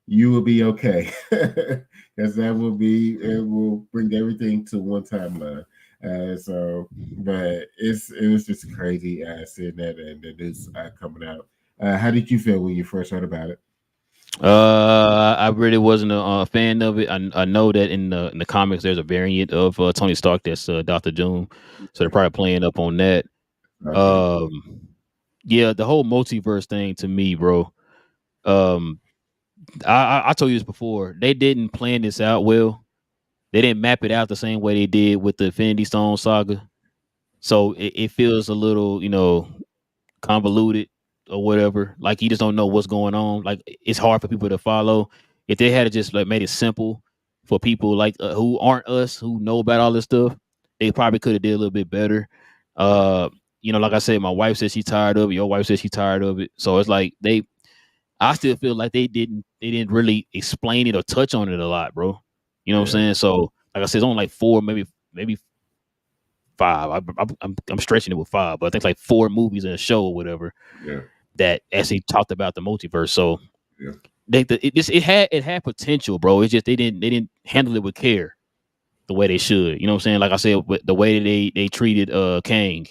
you will be okay because it will bring everything to one timeline. But it was just crazy seeing that and the news coming out. How did you feel when you first heard about it? I really wasn't a fan of it. I know that in the comics there's a variant of Tony Stark that's Doctor Doom, so they're probably playing up on that. Okay. Um, yeah, the whole multiverse thing to me, bro. Um, I told you this before. They didn't plan this out well. They didn't map it out the same way they did with the Infinity Stone saga. So it feels a little, convoluted or whatever. Like you just don't know what's going on. Like it's hard for people to follow. If they had just like made it simple for people like who aren't us, who know about all this stuff, they probably could have did a little bit better. Uh, like I said, my wife said she's tired of it. Your wife said she's tired of it. So it's like I still feel like they didn't really explain it or touch on it a lot, bro. You know what I'm Yeah, saying? So like I said, it's only like four, maybe five. I'm stretching it with five, but I think it's like four movies and a show or whatever yeah, that actually talked about the multiverse. So yeah. it had potential, bro. It's just they didn't handle it with care the way they should. You know what I'm saying? Like I said, with the way they treated Kang,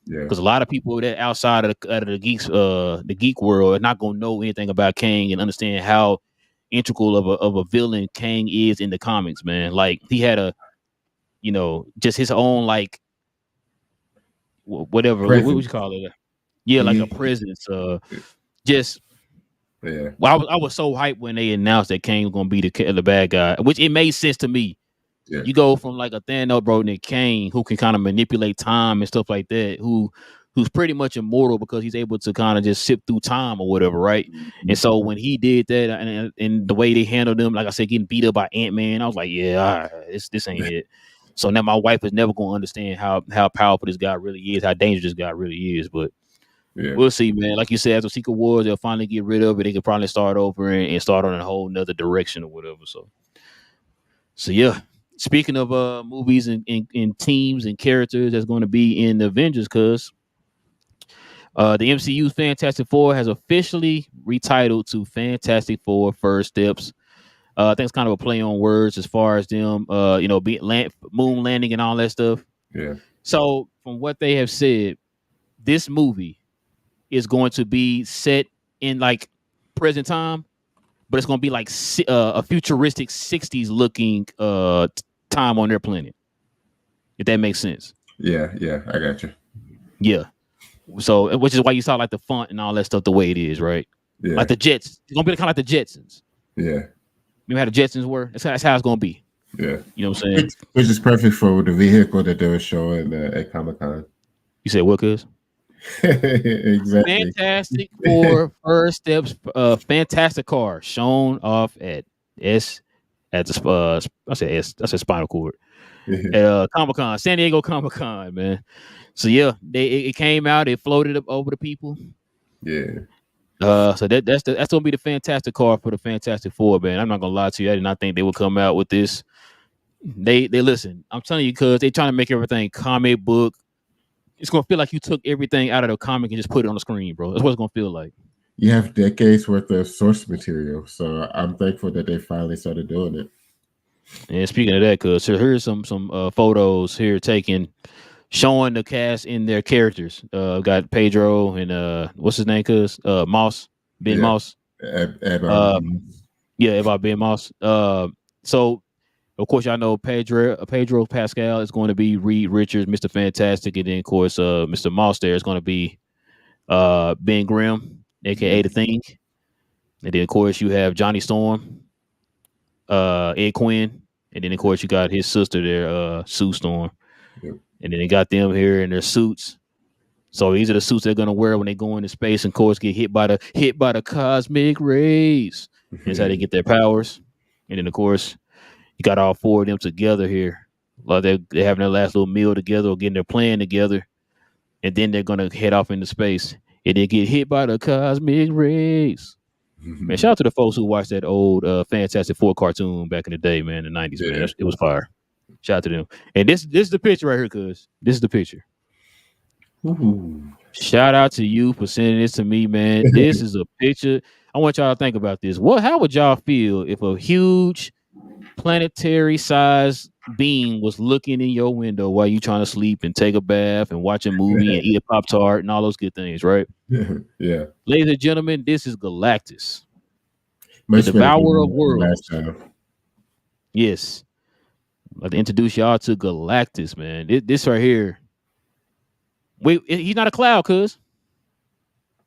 Yeah. because a lot of people that outside of the geek world are not gonna know anything about Kang and understand how integral of a villain Kang is in the comics, man. Like he had just his own like whatever what would you Presence. call it? Yeah, like a He, presence. Just yeah, well, I was so hyped when they announced that Kang was gonna be the bad guy, which it made sense to me. yeah, You go from like a Thanos bro to Kang, who can kind of manipulate time and stuff like that, who's pretty much immortal because he's able to kind of just sip through time or whatever, right? And so when he did that, and the way they handled him, like I said, getting beat up by Ant-Man, I was like, yeah, all right, this ain't it. So now my wife is never gonna understand how powerful this guy really is, how dangerous this guy really is. But yeah, we'll see, man. Like you said, after Secret Wars, they'll finally get rid of it. They could probably start over and start on a whole nother direction or whatever. So yeah. Speaking of movies and teams and characters that's going to be in the Avengers, cause the MCU Fantastic Four has officially retitled to Fantastic Four First Steps. I think it's kind of a play on words as far as them, moon landing and all that stuff. yeah, So from what they have said, this movie is going to be set in like present time, but it's going to be like a futuristic '60s looking time on their planet. If that makes sense. yeah, yeah. I got you. Yeah. So, which is why you saw like the font and all that stuff the way it is, right? Yeah, Like the Jets. It's gonna be kind of like the Jetsons. yeah, Remember how the Jetsons were? That's how it's gonna be. yeah. You know what I'm saying? Which is perfect for the vehicle that they were showing at Comic Con. You said what, cuz? Exactly. Fantastic Four First Steps, fantastic car shown off at the I said Spinal Cord at Comic Con, San Diego Comic Con, man. So yeah, it came out, it floated up over the people. Yeah, So that's gonna be the fantastic car for the Fantastic Four, man. I'm not gonna lie to you, I did not think they would come out with this. They listen. I'm telling you, because they trying to make everything comic book. It's gonna feel like you took everything out of the comic and just put it on the screen, bro. That's what it's gonna feel like. you have decades worth of source material, so I'm thankful that they finally started doing it. And speaking of that, cuz so here's some photos here taken showing the cast in their characters. Got Pedro and what's his name? Cuz Moss, Ben Yeah, Moss. at Uh, yeah, about Ben Moss. So of course y'all know Pedro Pascal is going to be Reed Richards, Mr. Fantastic, and then of course Mr. Moss there is going to be Ben Grimm, aka the Thing, and then of course you have Johnny Storm, Ed Quinn, and then of course you got his sister there, Sue Storm, Yep. and then they got them here in their suits. So these are the suits they're gonna wear when they go into space, and of course get hit by the cosmic rays. That's how they get their powers. And then of course you got all four of them together here. Like they're having their last little meal together or getting their plan together, and then they're gonna head off into space and then get hit by the cosmic rays. Man, shout out to the folks who watched that old Fantastic Four cartoon back in the day, man, in the '90s, man. Yeah. It was fire. Shout out to them. And this is the picture right here, cuz this is the picture. Ooh. Shout out to you for sending this to me, man. This is a picture. I want y'all to think about this. How would y'all feel if a huge planetary size being was looking in your window while you trying to sleep and take a bath and watch a movie and eat a Pop Tart and all those good things, right? Yeah. Ladies and gentlemen, this is Galactus, Much the better devourer of than last worlds. time. Yes. I'd like to introduce y'all to Galactus, man. This right here. Wait, he's not a cloud, cuz.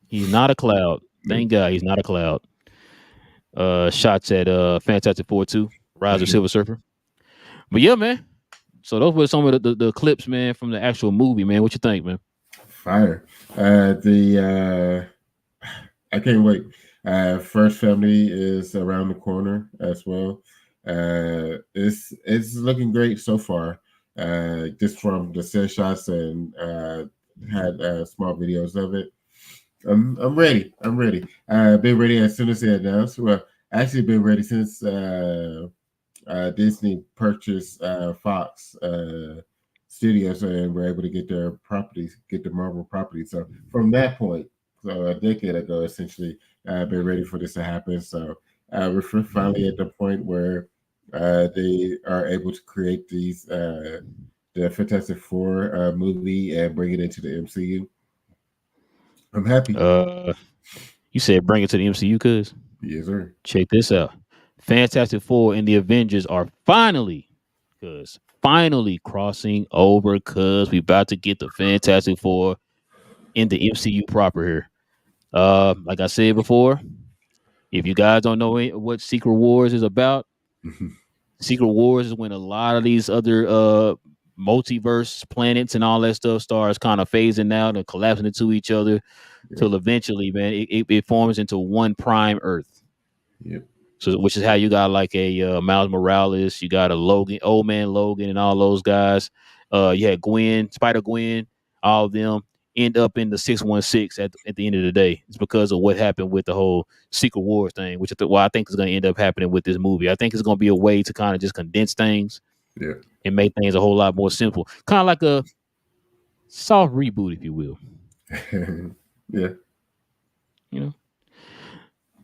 He's not a cloud. Thank God he's not a cloud. shots at Fantastic Four 2, Rise of Mhm. Silver Surfer. But yeah, man. So those were some of the clips, man, from the actual movie, man. What you think, man? Fire. The I can't wait. First Family is around the corner as well. It's looking great so far. Just from the set shots and had small videos of it. I'm ready. I'm ready. Been ready as soon as they announced. Well, actually been ready since Disney purchased Fox Studios and were able to get their properties, get the Marvel properties. So from that point, so a decade ago, essentially, I've been ready for this to happen. So we're finally at the point where they are able to create the Fantastic Four movie and bring it into the MCU. I'm happy. Uh, you said bring it to the MCU, cuz Yes, sir. check this out. Fantastic Four and the Avengers are finally crossing over, cuz we about to get the Fantastic Four in the MCU proper here. Like I said before, if you guys don't know what Secret Wars is about, Secret Wars is when a lot of these other multiverse planets and all that stuff starts kind of phasing out and collapsing into each other Yeah. till eventually, man, it forms into one prime Earth. Yep. So, which is how you got like a Miles Morales, you got a Logan, old man Logan, and all those guys. You had Gwen, Spider Gwen, all of them end up in the 616 at the end of the day. It's because of what happened with the whole Secret Wars thing, which I think is going to end up happening with this movie. I think it's going to be a way to kind of just condense things Yeah. and make things a whole lot more simple, kind of like a soft reboot, if you will. Yeah. You know.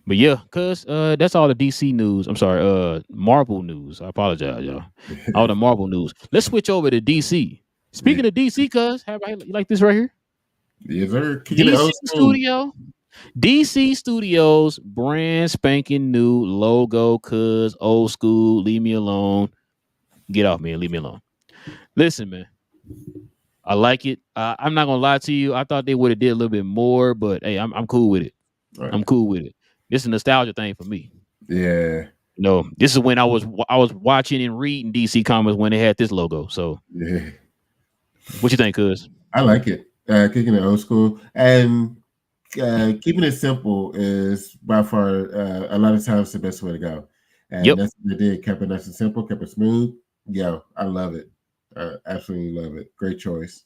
But yeah, cuz that's all the DC news. I'm sorry, Marvel news. I apologize, y'all. All the Marvel news. Let's switch over to DC. Yeah. Speaking of DC, cuz, you like this right here? Yes, sir. Kicking it DC old school. Studio. DC Studios brand spanking new logo, cuz old school. Leave me alone. Get off me and leave me alone. Listen, man. I like it. I'm not gonna lie to you. I thought they would have did a little bit more, but hey, I'm cool with it. Right. I'm cool with it. This is a nostalgia thing for me. Yeah. You know, this is when I was watching and reading DC comics when they had this logo. So, Yeah. what you think, cuz? I like it. Kicking it old school and keeping it simple is by far a lot of times the best way to go. And Yep. that's what they did. Kept it nice and simple. Kept it smooth. Yo, I love it. Absolutely love it. Great choice.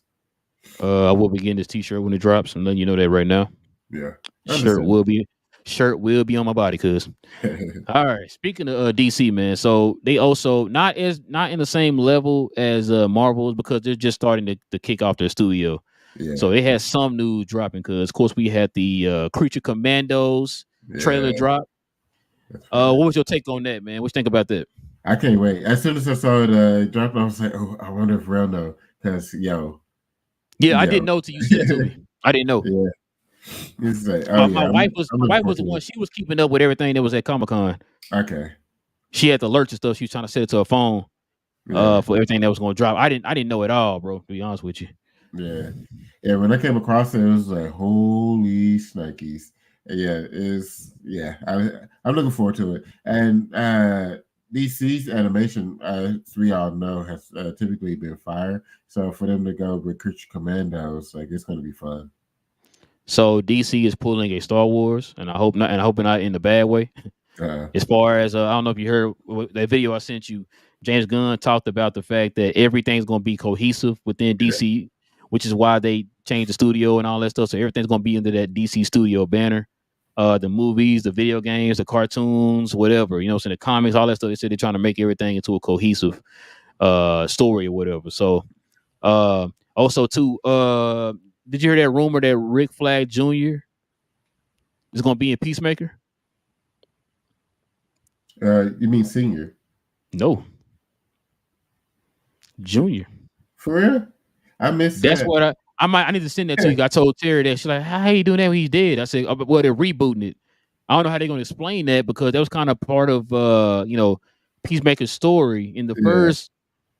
I will be getting this T-shirt when it drops. I'm letting you know that right now. Yeah. Shirt Understand. will be shirt will be on my body, cuz. All right. Speaking of DC, man, so they also not in the same level as Marvels because they're just starting to kick off their studio. Yeah. So they had some news dropping because, of course, we had the Creature Commandos trailer Yeah. drop. That's fine. What was your take on that, man? What you think about that? I can't wait. As soon as I saw it drop, I was like, oh, I wonder if Real know. Because, Yeah, I yo. didn't know till you said it to me. I didn't know. Yeah. It's like, oh, My, yeah. my wife was I'm my looking wife was forward the to one. it. She was keeping up with everything that was at Comic Con. Okay. She had the alerts and stuff. She was trying to set it to her phone Yeah. for everything that was going to drop. I didn't know it all, bro. To be honest with you. Yeah. Yeah. When I came across it, it was like, holy snikes. Yeah. I'm looking forward to it. And DC's animation, as we all know, has typically been fire. So for them to go with Creature Commandos, like, it's going to be fun. So DC is pulling a Star Wars, and I hope not, and I hope not in the bad way. Uh, As far as I don't know if you heard that video I sent you, James Gunn talked about the fact that everything's going to be cohesive within yeah. DC, which is why they changed the studio and all that stuff. So everything's going to be under that DC studio banner. The movies, the video games, the cartoons, whatever, so the comics, all that stuff. They said they're trying to make everything into a cohesive story or whatever. So also too, did you hear that rumor that Rick Flag Jr. is going to be in Peacemaker? You mean senior? No, Junior. For real? I missed That's that. what I need to send that to you. I told Terry that. She's like, how you doing that when he's dead? I said, well, they're rebooting it. I don't know how they're going to explain that because that was kind of part of Peacemaker's story in the Yeah. first.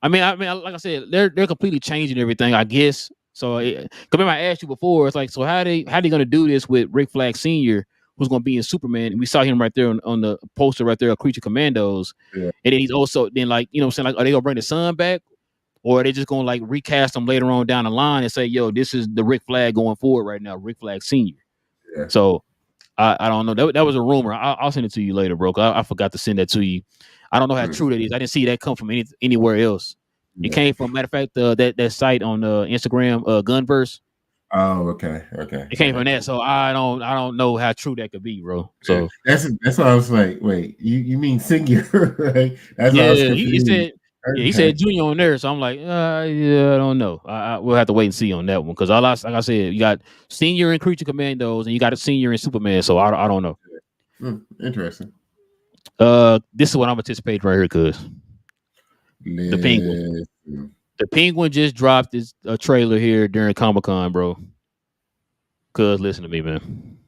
I mean, like I said, they're completely changing everything, I guess. So, remember I asked you before, it's like, so how they going to do this with Rick Flag Senior who's going to be in Superman. And we saw him right there on the poster right there of Creature Commandos. Yeah. And then he's also then like, you know what I'm saying? Like, are they gonna bring the son back? Or are they just gonna like recast him later on down the line and say, yo, this is the Rick Flag going forward right now, Rick Flag Senior. Yeah. So I don't know. That was a rumor. I'll send it to you later, bro. I forgot to send that to you. I don't know how true that is. I didn't see that come from anywhere else. It came from, matter of fact, that site on Instagram, Gunverse. Oh, okay. Okay. It came from that, so I don't know how true that could be, bro. So that's why I was like, wait, you mean singular, right? That's why I yeah, was he confused. said. Yeah, he said Junior on there, so I'm like, yeah, I don't know. We'll have to wait and see on that one because like I said, you got Senior in Creature Commandos and you got a Senior in Superman, so I don't know. Interesting. This is what I'm anticipating right here, cause the Penguin. The Penguin just dropped a trailer here during Comic-Con, bro. Cause listen to me, man.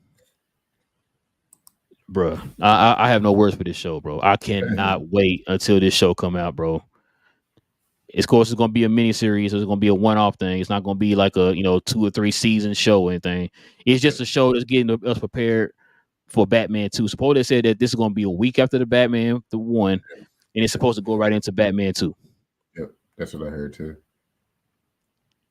Bro, I have no words for this show, bro. I cannot wait until this show come out, bro. Of course, it's gonna be a mini series. It's gonna be a one-off thing. It's not gonna be like a 2 or 3 season show or anything. It's just a show that's getting us prepared for Batman 2. Supposedly said that this is gonna be a week after the Batman the 1, and it's supposed to go right into Batman 2. Yep, that's what I heard too.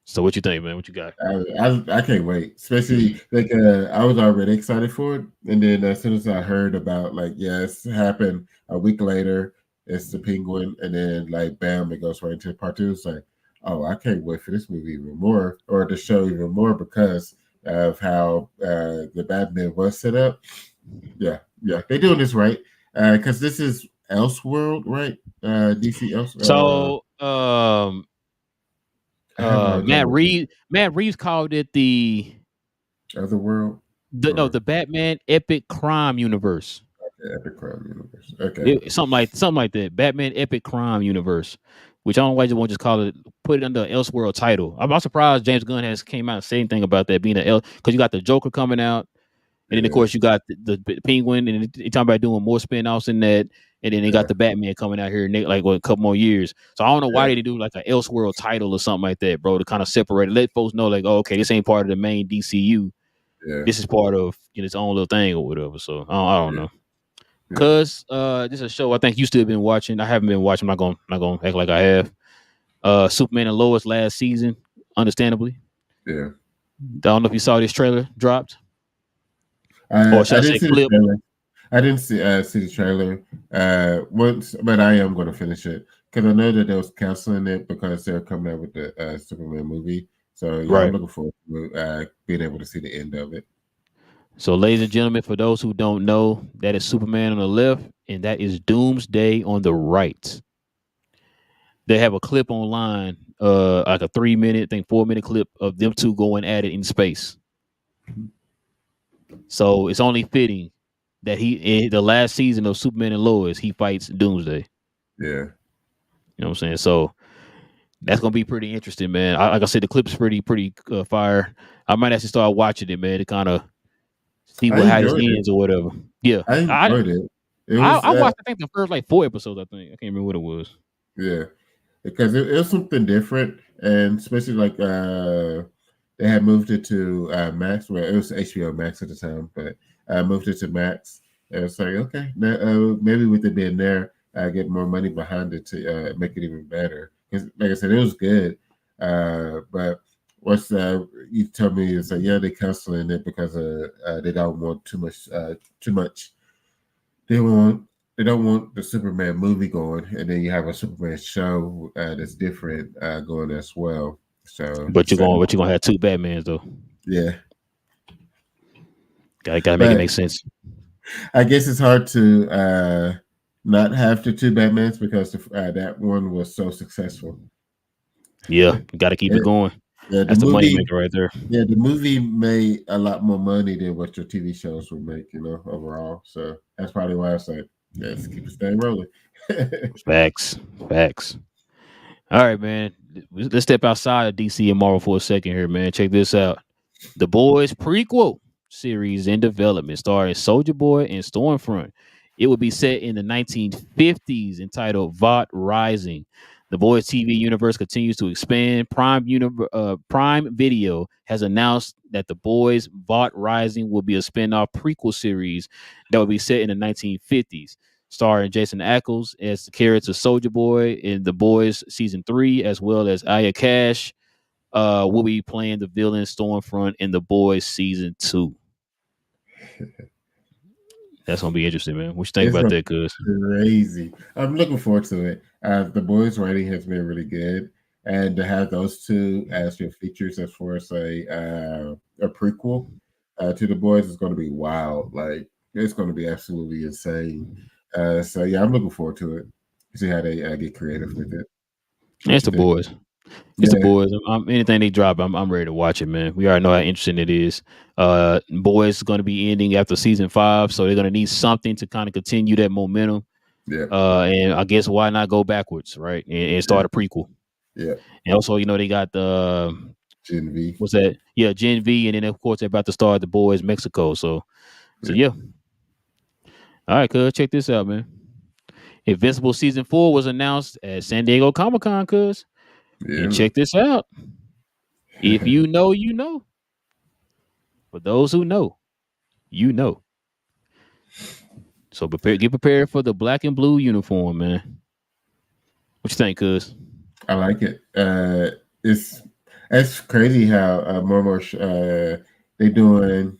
So what you think, man? What you got? I can't wait. Especially like I was already excited for it, and then as soon as I heard about like it's happened a week later, it's the Penguin, and then like bam, it goes right into part 2. It's like, oh, I can't wait for this movie even more, or the show even more because of how the Batman was set up. Yeah, they're doing this right because this is Elseworld, right? DC Elseworld. So Matt Reeves called it the Otherworld. The Batman Epic Crime Universe. Okay, Epic Crime Universe. Okay, something like that. Batman Epic Crime Universe, which I don't know why you won't just call it, put it under an Elseworld title. I'm surprised James Gunn has came out and said anything about that being because you got the Joker coming out, and then of course you got the Penguin, and they talking about doing more spin-offs in that. And then they got the Batman coming out here like a couple more years. So I don't know why they do like an Elseworld title or something like that, bro, to kind of separate it. Let folks know like, oh, okay, this ain't part of the main DCU. Yeah. This is part of its own little thing or whatever. So I don't know. Cause this is a show I think you still been watching. I haven't been watching. I'm not gonna act like I have. Superman and Lois last season, understandably. Yeah. I don't know if you saw this trailer dropped. Or should I say clip? I didn't see the trailer once, but I am going to finish it because I know that they was canceling it because they're coming out with the Superman movie. So I'm looking forward to being able to see the end of it. So, ladies and gentlemen, for those who don't know, that is Superman on the left, and that is Doomsday on the right. They have a clip online, like a 3-minute, 4-minute clip of them two going at it in space. So it's only fitting that the last season of Superman and Lois, he fights Doomsday. Yeah. You know what I'm saying? So that's going to be pretty interesting, man. Like I said, the clip is pretty fire. I might actually start watching it, man, to kind of see how this ends or whatever. Yeah. I enjoyed it. I watched, I think, the first 4 episodes, I think. I can't remember what it was. Yeah. Because it was something different, and especially like they had moved it to Max. Well, it was HBO Max at the time, but moved it to Max. And it's like, okay, maybe with it being there, get more money behind it to make it even better. Because, like I said, it was good. But what's you told me is like, they're canceling it because they don't want too much. They don't want the Superman movie going, and then you have a Superman show that's different going as well. So, but you're gonna have 2 Batmans though. Yeah, gotta make it make sense. I guess it's hard to not have the 2 Batmans because that one was so successful. Yeah, got to keep it going. Yeah, that's the money maker right there. Yeah, the movie made a lot more money than what your TV shows would make, overall. So that's probably why I said, let's keep it staying rolling. Facts. All right, man. Let's step outside of DC and Marvel for a second here, man. Check this out. The Boys prequel series in development starring Soldier Boy and Stormfront. It will be set in the 1950s, entitled Vought Rising. The Boys TV universe continues to expand. Prime Video has announced that The Boys Vault Rising will be a spin-off prequel series that will be set in the 1950s, starring Jason Ackles as the character Soldier Boy in The Boys season 3, as well as Aya Cash will be playing the villain Stormfront in The Boys season 2. That's gonna be interesting, man. What you think It's about gonna that, cuz? be crazy. I'm looking forward to it. The boys' writing has been really good, and to have those two as your features as far as a prequel to the boys is going to be wild. Like it's going to be absolutely insane. So yeah, I'm looking forward to it. See how they get creative with it. What It's you the think? boys. It's the Yeah, boys. Anything they drop, I'm ready to watch it, man. We already know how interesting it is. Boys is going to be ending after season 5, so they're going to need something to kind of continue that momentum. yeah, And I guess why not go backwards, right? And yeah, start a prequel. yeah. And also, they got the Gen V. what's that? Yeah, Gen V, and then of course they're about to start the boys Mexico. So Yeah, yeah. All right, cuz check this out, man. Invincible season 4 was announced at San Diego Comic Con, cuz. And yeah. check this out. If you know, you know. For those who know, you know. So get prepared for the black and blue uniform, man. What you think, cuz? I like it. It's crazy how more and more they doing.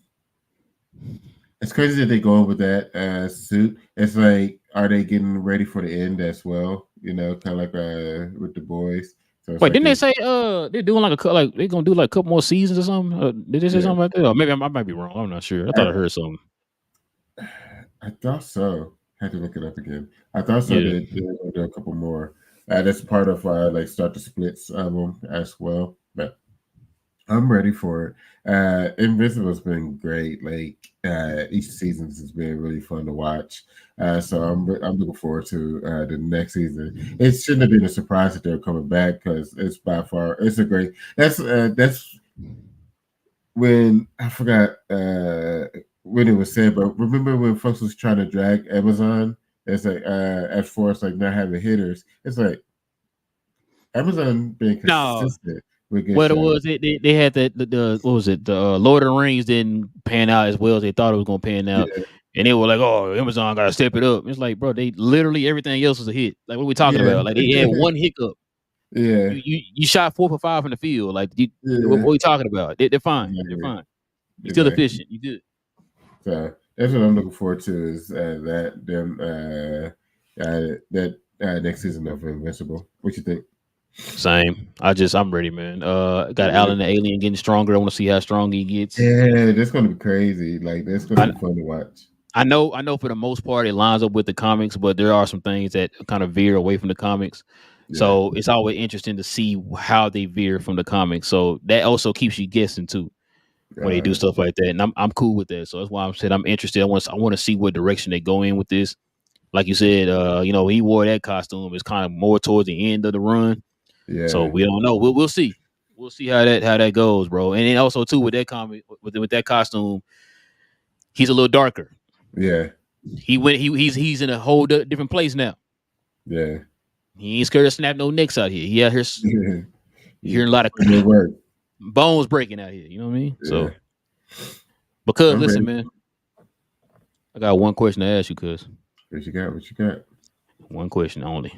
It's crazy that they go with that suit. It's like, are they getting ready for the end as well? Kind of like with the boys. So it's Wait, like didn't they this. say they're doing like they're gonna do like a couple more seasons or something? Did they say Yeah, something like that? Or maybe I might be wrong. I'm not sure. I thought I I, heard something. I thought so. Had to look it up again. I thought so. Yeah, They're gonna do a couple more. That's part of like Start the Splits album as well. But I'm ready for it. Invincible's been great. Like each season has been really fun to watch. So I'm looking forward to the next season. It shouldn't have been a surprise that they're coming back because it's by far it's a great. That's when I forgot when it was said, but remember when folks was trying to drag Amazon? It's like as far as like not having hitters, it's like Amazon being no. consistent with good What it shows. was, they had the what was it? The Lord of the Rings didn't pan out as well as they thought it was gonna pan out, Yeah, and they were like, "Oh, Amazon got to step it up." It's like, bro, they literally everything else was a hit. Like, what are we talking yeah, about? Like, they had one hiccup. yeah, You shot 4 for 5 from the field. Like, what yeah. are we talking about? They're fine. They're Exactly. fine. You still Exactly. efficient. You good. So that's what I'm looking forward to is that next season of Invincible. What you think? Same. I'm ready, man. Got Yeah, Alan the Alien getting stronger. I want to see how strong he gets. yeah, that's gonna be crazy. Like that's gonna I be fun to watch. I know for the most part it lines up with the comics, but there are some things that kind of veer away from the comics. Yeah, So it's always interesting to see how they veer from the comics. So that also keeps you guessing too when they do yeah, stuff like that. And I'm cool with that. So that's why I'm saying I'm interested. I want to see what direction they go in with this. Like you said, he wore that costume. It's kind of more towards the end of the run. So yeah, we don't know. We'll see. We'll see how that goes, bro. And then also too with that comic with that costume, he's a little darker. yeah, He's in a whole different place now. yeah. He ain't scared to snap no necks out here. He out here Yeah, hearing a lot of putting in work. bones breaking out here. You know what I mean? Yeah, So because I'm listen, ready. man, I got one question to ask you, cuz. What you got? What you got? One question only.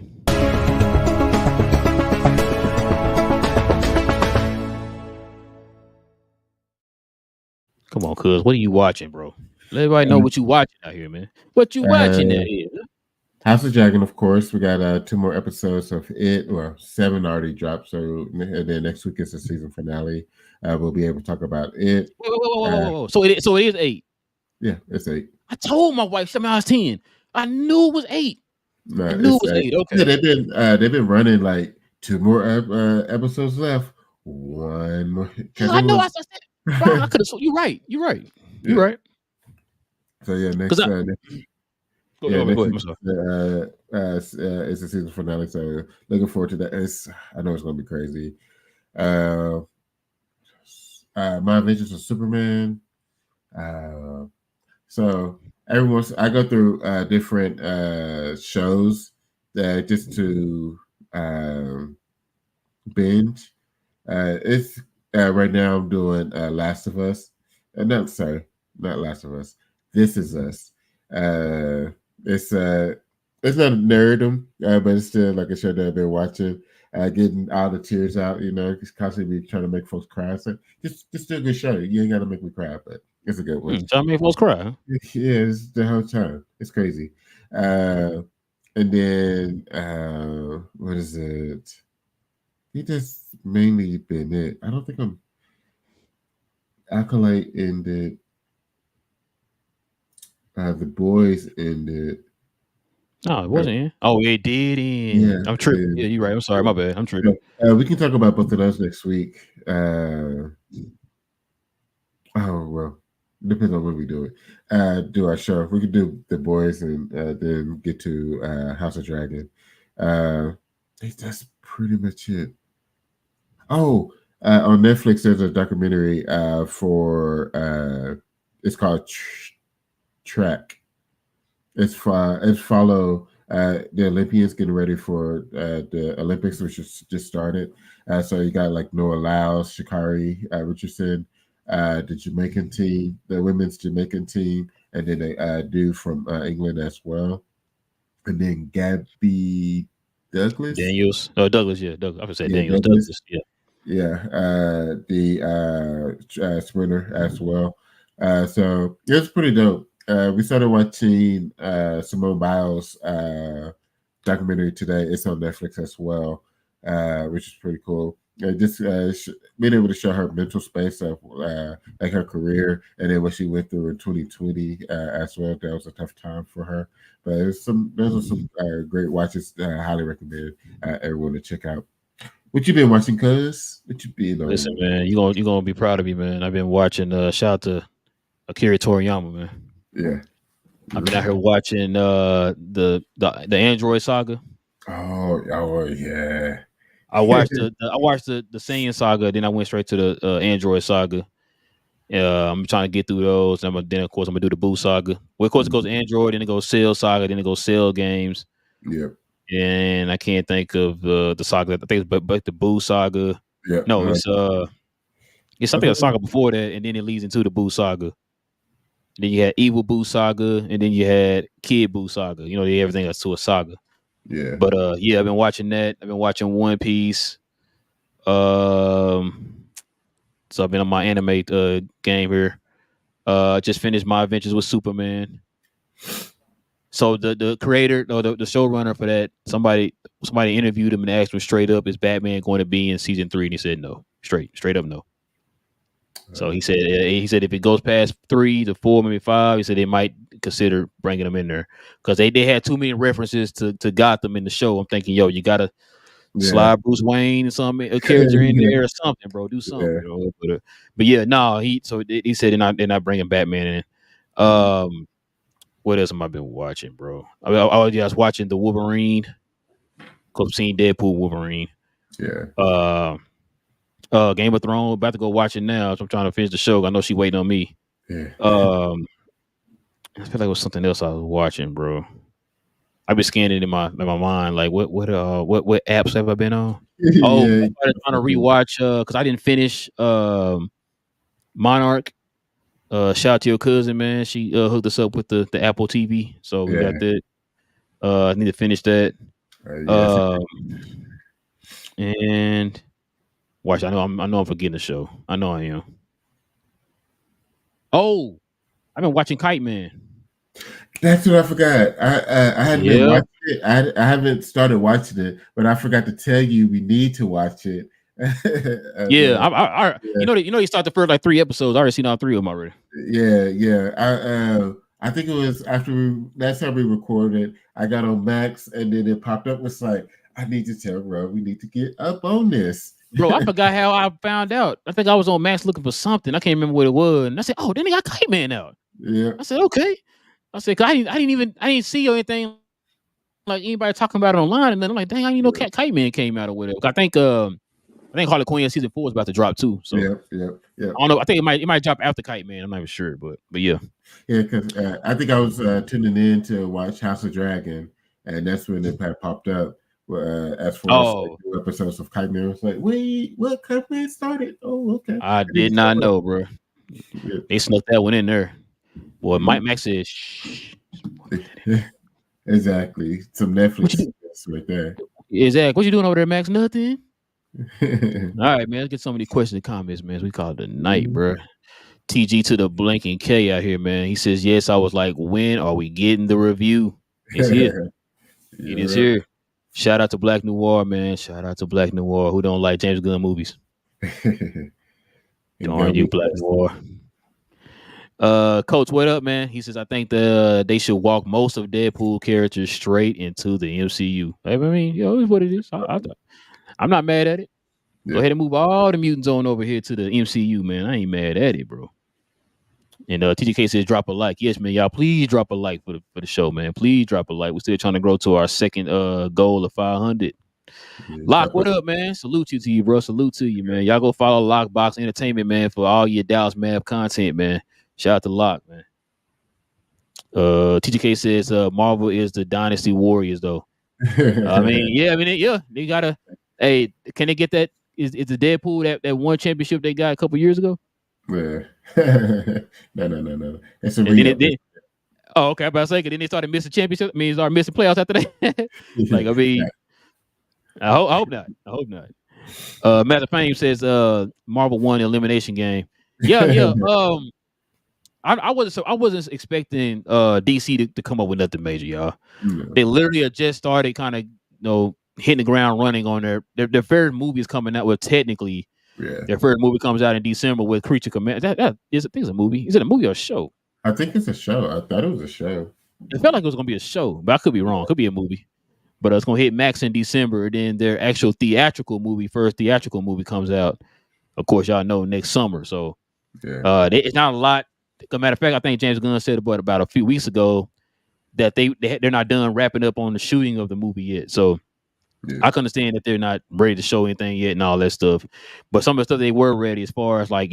Come on, cuz. What are you watching, bro? Let everybody know what you watching out here, man. What you watching out Uh, here? House of Dragon, of course. We got 2 more episodes of it. Well, 7 already dropped. So and then next week is the season finale. We'll be able to talk about it. Whoa, whoa, whoa, whoa, Uh, whoa. So it is 8. yeah, it's 8. I told my wife something I was 10. I knew it was 8. No, I knew it it's was 8. 8. Yeah, Okay. they've been running like 2 more episodes left. One more Yeah, because I it know. I was said, bro, I could have. You're right. You're right. You're yeah. right. So yeah, Because next go ahead. week I'm sorry. is the season finale. So looking forward to that. I know it's gonna be crazy. Uh, My Adventures of Superman. Uh, so I go through different shows that just to um, binge. It's right now I'm doing Last of Us. No, sorry, not Last of Us. This Is Us. Uh, it's uh, it's not a nerdum, but it's still like a show that I've been watching. Getting all the tears out, it's constantly trying to make folks cry. So just still a good show. You ain't got to make me cry, but it's a good one. Trying to make folks cry. Huh? Yeah, it's the whole time. It's crazy. And then what is it? He just mainly been it. I don't think I'm Acolyte ended. The boys ended. No, it wasn't in. Oh, it did Yeah, in. I'm tripping. Yeah, you're right. I'm sorry. My bad. I'm tripping. we can talk about both of those next week. Oh well, depends on when we do it. Do our show. We could do the boys and then get to House of Dragon. I think that's pretty much it. Oh, on Netflix, there's a documentary for it's called Track. It's follow the Olympians getting ready for the Olympics, which just started. So you got like Noah Lyles, Shakari Richardson, the Jamaican team, the women's Jamaican team, and then a dude from England as well, and then Gabby Douglas. Daniels. Oh, Douglas. Yeah, Douglas. I would say Yeah, Daniels. Douglas. Yeah. Yeah, the sprinter as well. So it was pretty dope. We started watching Simone Biles documentary today. It's on Netflix as well, which is pretty cool. Just being able to show her mental space of like her career, and then what she went through in 2020 as well. That was a tough time for her, but those are some great watches. Highly recommend everyone to check out. What you been watching, cuz? What you been on? Listen, man, you gonna be proud of me, man. I've been watching. Shout out to Akira Toriyama, man. Yeah, I've been out here watching the Android saga. Oh yeah. I watched the Saiyan saga, then I went straight to the Android saga. I'm trying to get through those. Then of course I'm gonna do the Boo saga. Well, of course it goes Android, then it goes Cell saga, then it goes Cell games. Yep. And I can't think of the saga. I think it's but the Boo saga. Yep. No, it's something a saga before that, and then it leads into the Boo saga. Then you had Evil Boo saga, and then you had Kid Boo saga. Everything that's to a saga. Yeah. But yeah, I've been watching that. I've been watching One Piece. So I've been on my anime game here. Just finished my adventures with Superman. So the creator or the showrunner for that, somebody interviewed him and asked him straight up, is Batman going to be in season 3? And he said no. Straight up no. So he said if it goes past 3 to 4, maybe 5, he said they might consider bringing him in there because they had too many references to Gotham in the show. I'm thinking, yo, you gotta slide Bruce Wayne and a character in there or something, bro. Do something, But yeah, no, he said they're not bringing Batman in. What else have I been watching, bro? I was watching the Wolverine. Cause I'm seeing Deadpool Wolverine. Yeah. Game of Thrones. About to go watch it now. So I'm trying to finish the show. I know she waiting on me. Yeah. I feel like it was something else I was watching, bro. I've been scanning in my mind, like what apps have I been on? Oh, I started trying to rewatch because I didn't finish Monarch. Shout out to your cousin, man. She hooked us up with the Apple TV, so we got that. I need to finish that. And watch. I know I'm forgetting the show. I know I am. Oh, I've been watching Kite Man. That's what I forgot. I hadn't been watching it. I haven't started watching it, but I forgot to tell you we need to watch it. Yeah, you start the first like 3 episodes. I already seen all 3 of them already. Yeah. I think it was after that's how we recorded. I got on Max, and then it popped up. It's like, I need to tell Rob we need to get up on this. Bro, I forgot how I found out. I think I was on Max looking for something. I can't remember what it was, and I said, "Oh, then they got Kite Man out." Yeah. I said, "Okay." I said, "Cause I didn't see anything like anybody talking about it online." And then I'm like, "Dang, I didn't know Kite Man came out or whatever." I think Harley Quinn season 4 is about to drop too. So yeah. I don't know. I think it might drop after Kite Man. I'm not even sure, but yeah. Yeah, because I think I was tuning in to watch House of Dragon, and that's when it popped up as far as like Oh, new episodes of Chimera. It's like, wait, what? Chimera started? Oh, okay. I And did it's not still know, bro. up. They snuck that one in there. Boy, Mike Mhm. Max said, "Shh." Exactly. Some What you Netflix do? right there. Exactly. What you doing over there, Max? Nothing. All right, man. Let's get some of these questions and comments, man. We call it a night, Mhm. bro. TG to the blanking K out here, man. He says, yes. I was like, when are we getting the review? It's here. It is Yeah. here. Shout out to Black Noir, man. Shout out to Black Noir, who don't like James Gunn movies. And Darn God you, we Black trust. Noir. Coach, what up, man? He says, I think they should walk most of Deadpool characters straight into the MCU. I mean, it's what it is. I'm not mad at it. Go Yeah. ahead and move all the mutants on over here to the MCU, man. I ain't mad at it, bro. And TGK says drop a like. Yes, man. Y'all please drop a like for the show, man. Please drop a like. We're still trying to grow to our second goal of 500. Yeah. Lock, what up, man? Salute to you, bro. Salute to you, man. Y'all go follow Lockbox Entertainment, man, for all your Dallas Map content, man. Shout out to Lock, man. TGK says Marvel is the Dynasty Warriors, though. I mean, they gotta. Hey, can they get that? Is the Deadpool that one championship they got a couple years ago? Yeah. No. It's a And then re-up. oh, okay. I'm about to say, 'cause then they started missing championship. I mean, started missing playoffs after that. Like, I mean, I hope not. I hope not. Master Fame says Marvel won the elimination game. Yeah. I wasn't expecting DC to come up with nothing major, y'all. No. They literally had just started kind of hitting the ground running on their first movie is coming out. Well, technically, Yeah. their first movie comes out in December with Creature Command. That is, I think it's a movie. Is it a movie or a show? I think it's a show. I thought it was a show. It felt like it was gonna be a show, but I could be wrong. It could be a movie. But it's gonna hit Max in December. Then their actual first theatrical movie comes out. Of course, y'all know next summer. So Yeah. it's not a lot. As a matter of fact, I think James Gunn said about a few weeks ago that they're not done wrapping up on the shooting of the movie yet. So Yeah. I can understand that they're not ready to show anything yet and all that stuff. But some of the stuff they were ready, as far as like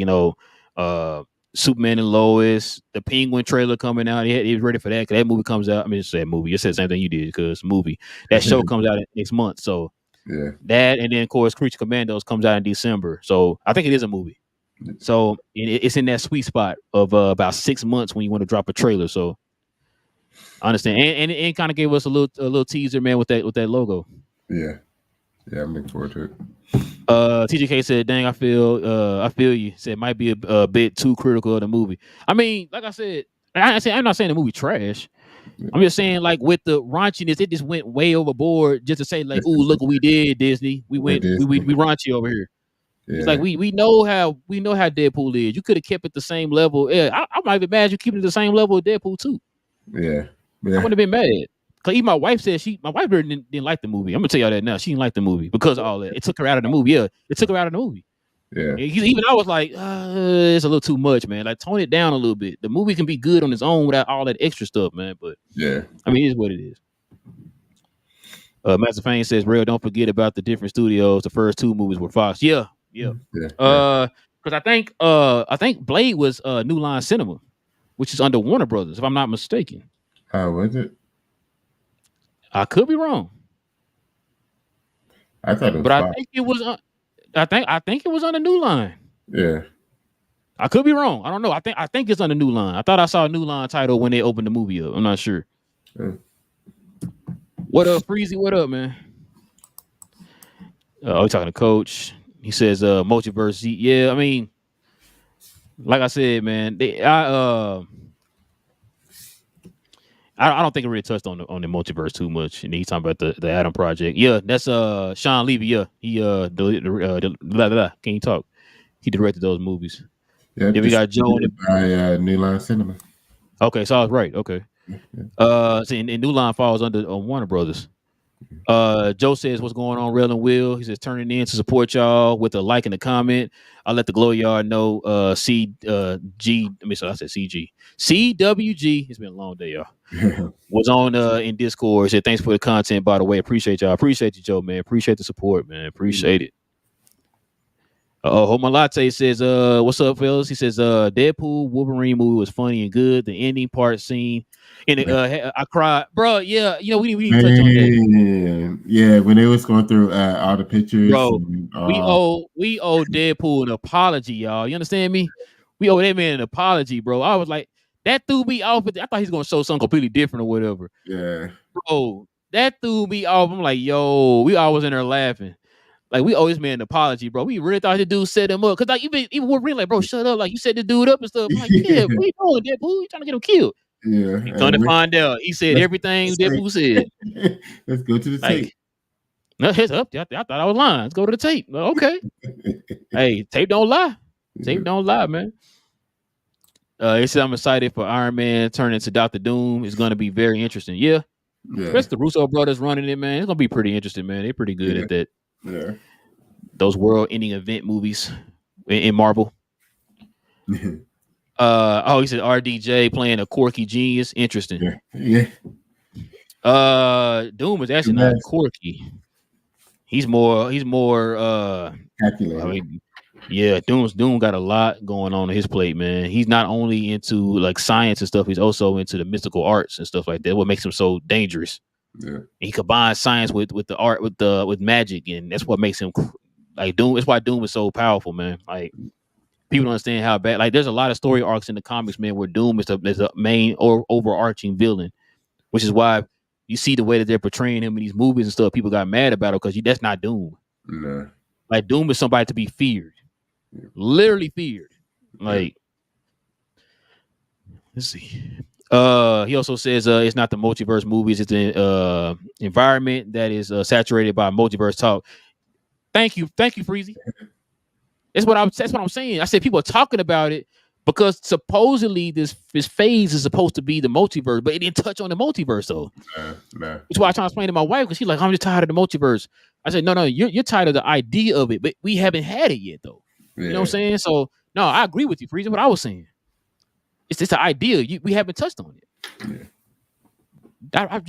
Superman and Lois, the Penguin trailer coming out. He was ready for that because that movie comes out. I mean, it's a movie. You said the same thing you did because movie. That show comes out next month. So Yeah. that, and then of course Creature Commandos comes out in December. So I think it is a movie. So it's in that sweet spot of about 6 months when you want to drop a trailer. So I understand, and kind of gave us a little teaser, man, with that logo. Yeah. Yeah. I'm looking forward to it. TGK said, "Dang, I feel you." Said it might be a bit too critical of the movie. I mean, like I said, I'm not saying the movie trash. Yeah. I'm just saying, like, with the raunchiness, it just went way overboard. Just to say, like, "Ooh, look what we did, Disney. We raunchy over here." Yeah. It's like we know how Deadpool is. You could have kept it the same level. Yeah, I might be mad you keeping it the same level with Deadpool too. Yeah. I wouldn't have been mad. Cause even my wife said my wife didn't like the movie. I'm gonna tell y'all that now. She didn't like the movie because of all that. It took her out of the movie. Yeah, it took her out of the movie. Yeah. Even I was like, it's a little too much, man. Like, tone it down a little bit. The movie can be good on its own without all that extra stuff, man. But Yeah. I mean, it is what it is. Master Fane says, "Real, don't forget about the different studios. The first two movies were Fox." Yeah. Because I think Blade was New Line Cinema, which is under Warner Brothers, if I'm not mistaken. How was it? I could be wrong. I thought it was but Fox. I think it was. I think it was on the New Line. Yeah. I could be wrong. I don't know. I think it's on the New Line. I thought I saw a New Line title when they opened the movie up. I'm not sure. Yeah. What up, Freezy? What up, man? We talking to Coach. He says, "Multiverse." Yeah, I mean, like I said, man, I don't think it really touched on the multiverse too much. And he's talking about the Adam Project. Yeah, that's Sean Levy. Yeah, he can you talk? He directed those movies. Yeah. Then we got Joe by New Line Cinema. Okay, so I was right. Okay. Yeah. See, and New Line falls under Warner Brothers. Joe says, "What's going on, Rail and Will?" He says, "Turning in to support y'all with a like and a comment. I'll let the Glow Yard know. I said CG. CWG. It's been a long day, y'all. Was on in Discord. Said thanks for the content. By the way, appreciate y'all. Appreciate you, Joe, man. Appreciate the support, man. Appreciate it. Homa Latte says, what's up, fellas? He says, Deadpool Wolverine movie was funny and good. The ending part scene, and I cried, bro. Yeah, we need to touch on that, Man, yeah, when they was going through all the pictures, bro. and, We owe Deadpool an apology, y'all. You understand me? We owe that man an apology, bro. I was like, that threw me off. I thought he's gonna show something completely different or whatever, yeah, bro. That threw me off. I'm like, yo, we all was in there laughing. Like we owe this man an apology, bro. We really thought the dude set him up. Cause like even we're really like, bro, shut up. Like you set the dude up and stuff. I'm like, yeah, what you doing, Deadpool? You trying to get him killed. yeah. And come to find out, he said everything Let's Deadpool said. let's go to the tape. Like, no, heads up. I thought I was lying. Let's go to the tape. Like, okay. Hey, tape don't lie. Tape don't lie, man. He said I'm excited for Iron Man turning to Doctor Doom. It's gonna be very interesting. Yeah. Especially the Russo brothers running it, man. It's gonna be pretty interesting, man. They're pretty good at that. Yeah. Those world-ending event movies in Marvel. He said RDJ playing a quirky genius. Interesting. Yeah. Doom is actually not quirky. He's more calculated. I mean, yeah, Doom got a lot going on his plate, man. He's not only into like science and stuff, he's also into the mystical arts and stuff like that. What makes him so dangerous. Yeah. He combines science with the art with magic, and that's what makes him like Doom. That's why Doom is so powerful, man. Like people don't understand how bad. Like there's a lot of story arcs in the comics, man, where Doom is the main or overarching villain, which is why you see the way that they're portraying him in these movies and stuff. People got mad about it because that's not Doom. No. Like Doom is somebody to be feared, literally feared. Like, let's see. He also says it's not the multiverse movies; it's the environment that is saturated by multiverse talk. Thank you, Freezy. That's what I'm saying. I said people are talking about it because supposedly this phase is supposed to be the multiverse, but it didn't touch on the multiverse though. No. That's why I try to explain to my wife because she's like, I'm just tired of the multiverse. I said, no, you're tired of the idea of it, but we haven't had it yet though. Yeah. You know what I'm saying? So no, I agree with you, Freezy. What I was saying. It's just an idea. We haven't touched on it. Yeah.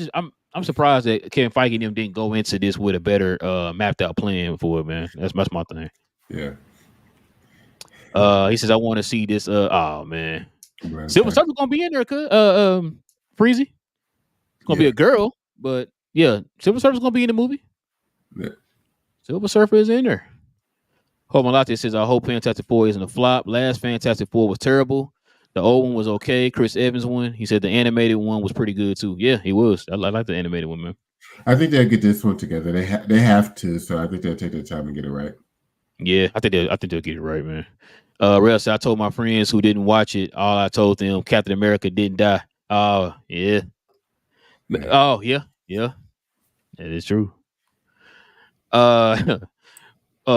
I'm surprised that Kevin Feige and them didn't go into this with a better mapped out plan for it, man. That's my thing. Yeah. He says I want to see this. Oh man, Silver Surfer's gonna be in there, Freezy. It's gonna be a girl, but yeah, Silver Surfer's gonna be in the movie. Yeah. Silver Surfer is in there. Home Latte says I hope Fantastic Four isn't a flop. Last Fantastic Four was terrible. The old one was okay. Chris Evans one. He said the animated one was pretty good too. Yeah, he was. I like the animated one, man. I think they'll get this one together. They have to. So I think they'll take their time and get it right. Yeah, I think they'll get it right, man. Real said I told my friends who didn't watch it. All I told them, Captain America didn't die. Oh yeah. Oh yeah. That is true.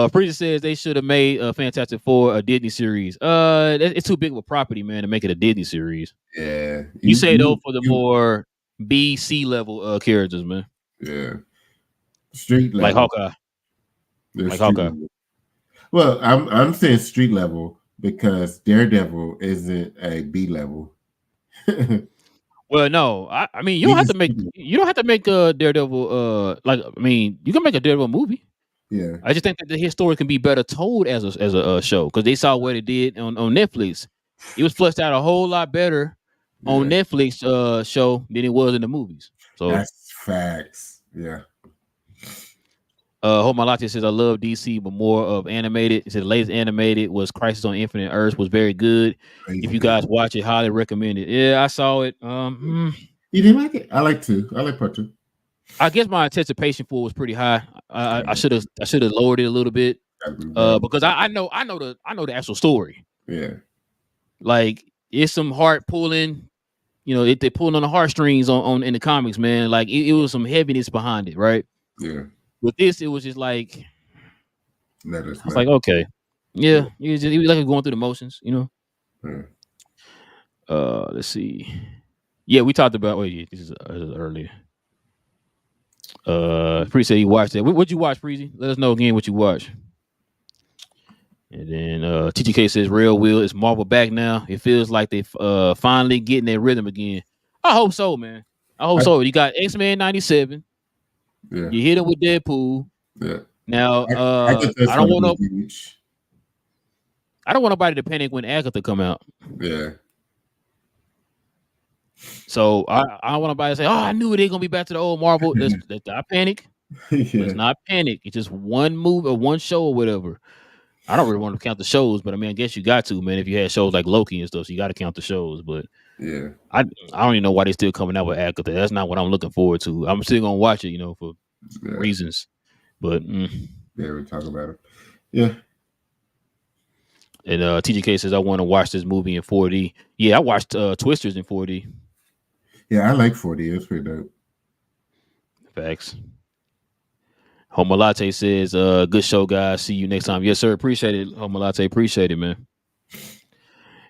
Freezer says they should have made Fantastic Four a Disney series. It's too big of a property, man, to make it a Disney series. Yeah. You say though for the more B, C level characters, man. Yeah. Street level. Like Hawkeye. Level. Well, I'm saying street level because Daredevil isn't a B level. Well, no, I mean you don't have to make a Daredevil. You can make a Daredevil movie. Yeah, I just think that his story can be better told as a show because they saw what it did on Netflix. It was fleshed out a whole lot better on Netflix show than it was in the movies. So that's facts. Yeah. Hope My Latte says I love DC, but more of animated. He said the latest animated was Crisis on Infinite Earths was very good. Crazy. If you guys watch it, highly recommend it. Yeah, I saw it. You didn't like it? I like part 2. I guess my anticipation for it was pretty high. I should have lowered it a little bit because I know the actual story. Yeah, like it's some heart pulling. You know, they pulling on the heartstrings on in the comics, man. Like it was some heaviness behind it, right? Yeah. With this, it was just like I was like, okay, yeah, it was like going through the motions, you know. Yeah. Let's see. Yeah, we talked about. Wait, this is earlier. Freezy said he watched it. What'd you watch, Freezy? Let us know again what you watch. And then TTK says Real Will is Marvel back now. It feels like they finally getting their rhythm again. I hope so, man. I hope so. You got X-Men 97. Yeah. You hit it with Deadpool. Yeah. Now I don't want no. I don't want nobody to panic when Agatha come out. Yeah. So I don't want nobody to say, "Oh, I knew they're gonna be back to the old Marvel." Let's not panic. Let's Yeah. not panic. It's just one movie or one show or whatever. I don't really want to count the shows, but I mean, I guess you got to, man. If you had shows like Loki and stuff, so you got to count the shows. But Yeah. I don't even know why they still coming out with Agatha. That's not what I'm looking forward to. I'm still gonna watch it, for Yeah. reasons. But Yeah, we talk about it. Yeah. and TGK says I want to watch this movie in 4D. Yeah, I watched Twisters in 4D. Yeah, I like 40. It's pretty dope. Facts. Homolate says, good show, guys. See you next time. Yes, sir. Appreciate it, Homolate. Appreciate it, man.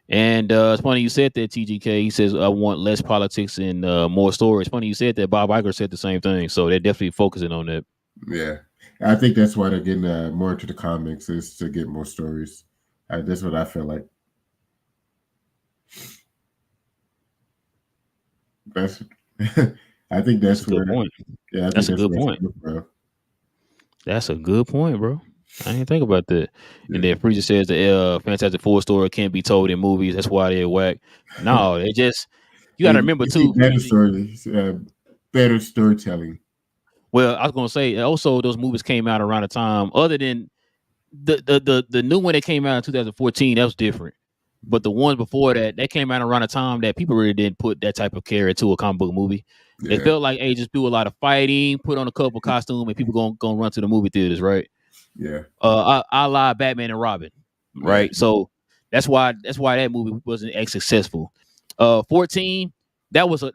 And it's funny you said that, TGK. He says, I want less politics and more stories. Funny you said that. Bob Iger said the same thing. So they're definitely focusing on that. Yeah. I think that's why they're getting more into the comics, is to get more stories. That's what I feel like. That's I think that's a where. good point. Yeah, That's a good point. That's a good point, bro. I didn't think about that. Yeah. And then Freezer says the Fantastic Four story can't be told in movies. That's why they're whack. No, they just you got to remember too. Better stories, better storytelling. Well, I was gonna say also those movies came out around the time. Other than the new one that came out in 2014, that was different. But the ones before that came out around a time that people really didn't put that type of care into a comic book movie. Yeah. They felt like, hey, just do a lot of fighting, put on a couple costume, and people gonna run to the movie theaters, right? Yeah. I lied Batman and Robin, right? Yeah. So that's why that movie wasn't as successful. 14, that wasn't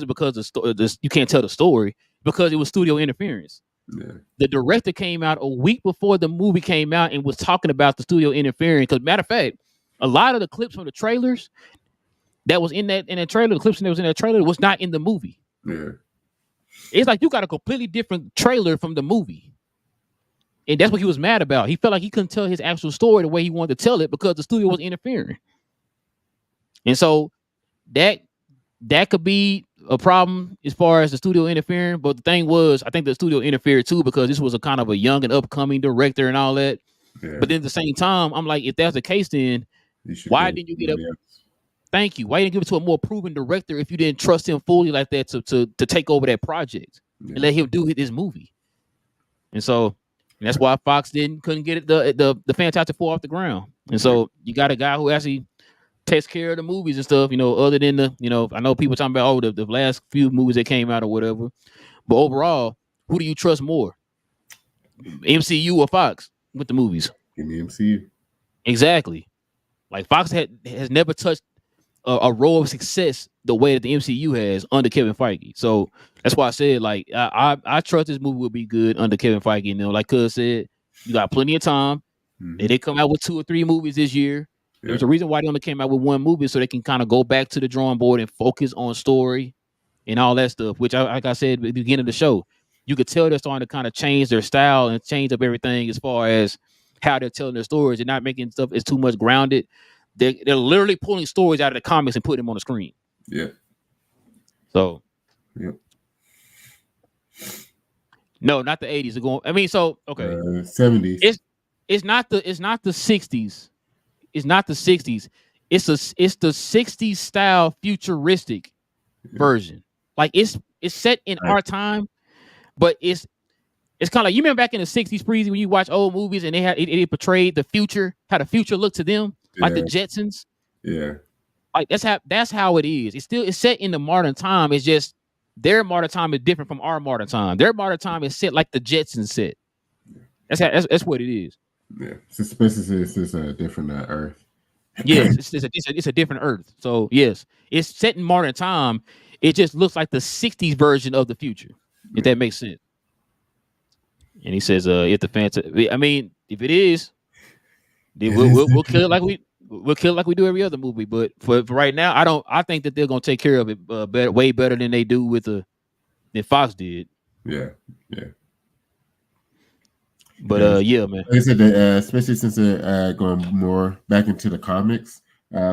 because you can't tell the story, because it was studio interference. Yeah. The director came out a week before the movie came out and was talking about the studio interfering. Because matter of fact, a lot of the clips from the trailers that was in that trailer, the clips that was in that trailer was not in the movie. Yeah. It's like you got a completely different trailer from the movie. And that's what he was mad about. He felt like he couldn't tell his actual story the way he wanted to tell it because the studio was interfering. And so that could be a problem as far as the studio interfering. But the thing was, I think the studio interfered too because this was a kind of a young and upcoming director and all that. Yeah. But then at the same time, I'm like, if that's the case, then why didn't you get a thank you? Why didn't you give it to a more proven director if you didn't trust him fully like that to take over that project and let him do his movie? And so that's why Fox couldn't get the Fantastic Four off the ground. And so you got a guy who actually takes care of the movies and stuff, other than I know people talking about the last few movies that came out or whatever. But overall, who do you trust more? MCU or Fox with the movies? Give me MCU. Exactly. Like Fox has never touched a row of success the way that the MCU has under Kevin Feige. So that's why I said, like, I trust this movie will be good under Kevin Feige. Like Cuz said, you got plenty of time. Mm-hmm. They come out with 2 or 3 movies this year. Yeah. There's a reason why they only came out with 1 movie, so they can kind of go back to the drawing board and focus on story and all that stuff, which, like I said at the beginning of the show, you could tell they're starting to kind of change their style and change up everything as far as how they're telling their stories. They're not making stuff as too much grounded. They're literally pulling stories out of the comics and putting them on the screen. Yeah. So. Yep. No, not the 80s. They're going. I mean, so okay. 70s. It's not the 60s. It's not the 60s. It's the 60s style futuristic version. Like it's set in our time, but it's kind of like, you remember back in the 60s, Breezy, when you watch old movies and it portrayed the future, how the future looked to them, like the Jetsons. Yeah. Like that's how it is. It's set in the modern time. It's just their modern time is different from our modern time. Their modern time is set like the Jetsons set. That's what it is. Yeah, especially since it's a different Earth. Yes, it's a different Earth. So yes, it's set in modern time. It just looks like the 60s version of the future, if that makes sense. And he says, if the fans, I mean, if it is, then we'll kill it like we do every other movie. But for right now, I think that they're gonna take care of it way better than they do than Fox did. Yeah. But yeah, man. Like I said, especially since they're going more back into the comics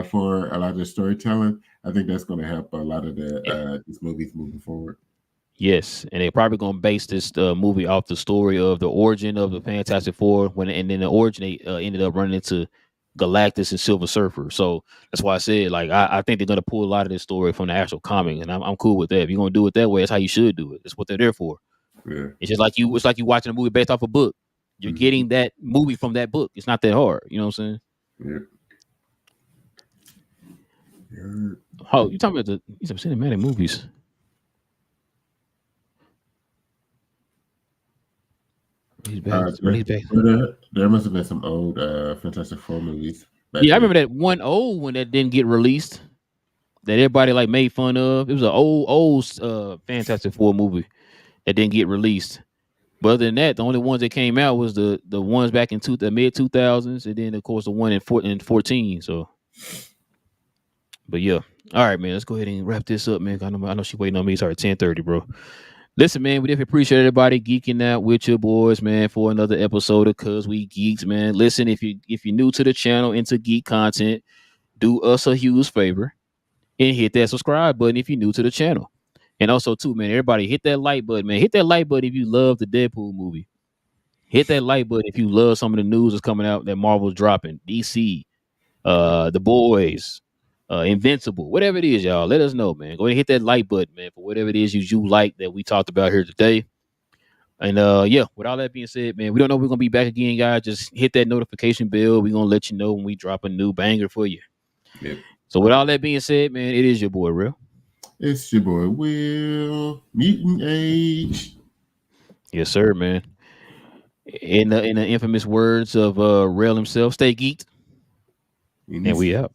for a lot of the storytelling, I think that's going to help a lot of these movies moving forward. Yes, and they're probably going to base this movie off the story of the origin of the Fantastic Four, and then the origin they ended up running into Galactus and Silver Surfer. So that's why I said like I think they're gonna pull a lot of this story from the actual comic, and I'm cool with that. If you're gonna do it that way, that's how you should do it. That's what they're there for. Yeah. It's just like you. It's like you watching a movie based off a book. You're Mhm. getting that movie from that book. It's not that hard. You know what I'm saying? Yeah. Yeah. Oh, you talking about these cinematic movies? He's back. He's back. There must have been some old Fantastic Four movies back Yeah, I then. remember that one old one that didn't get released that everybody like made fun of. It was an old Fantastic Four movie that didn't get released. But other than that, the only ones that came out was the ones back in the mid 2000s, and then of course the one in 14. So, but yeah, all right, man. Let's go ahead and wrap this up, man. I know she waiting on me. It's already 10:30, bro. Listen, man, we definitely appreciate everybody geeking out with your boys, man, for another episode of Cause We Geeks, man. Listen, if you're new to the channel into geek content, do us a huge favor and hit that subscribe button if you're new to the channel. And also, too, man, everybody hit that like button, man. Hit that like button if you love the Deadpool movie. Hit that like button if you love some of the news that's coming out that Marvel's dropping. DC, The Boys, Invincible, whatever it is, y'all. Let us know, man. Go ahead and hit that like button, man, for whatever it is you like that we talked about here today. And yeah, with all that being said, man, we don't know if we're gonna be back again, guys. Just hit that notification bell. We're gonna let you know when we drop a new banger for you. Yep. So with all that being said, man, it is your boy Real. It's your boy Will, Mutant Age. Yes, sir, man. In the infamous words of Real himself, stay geeked, and we out.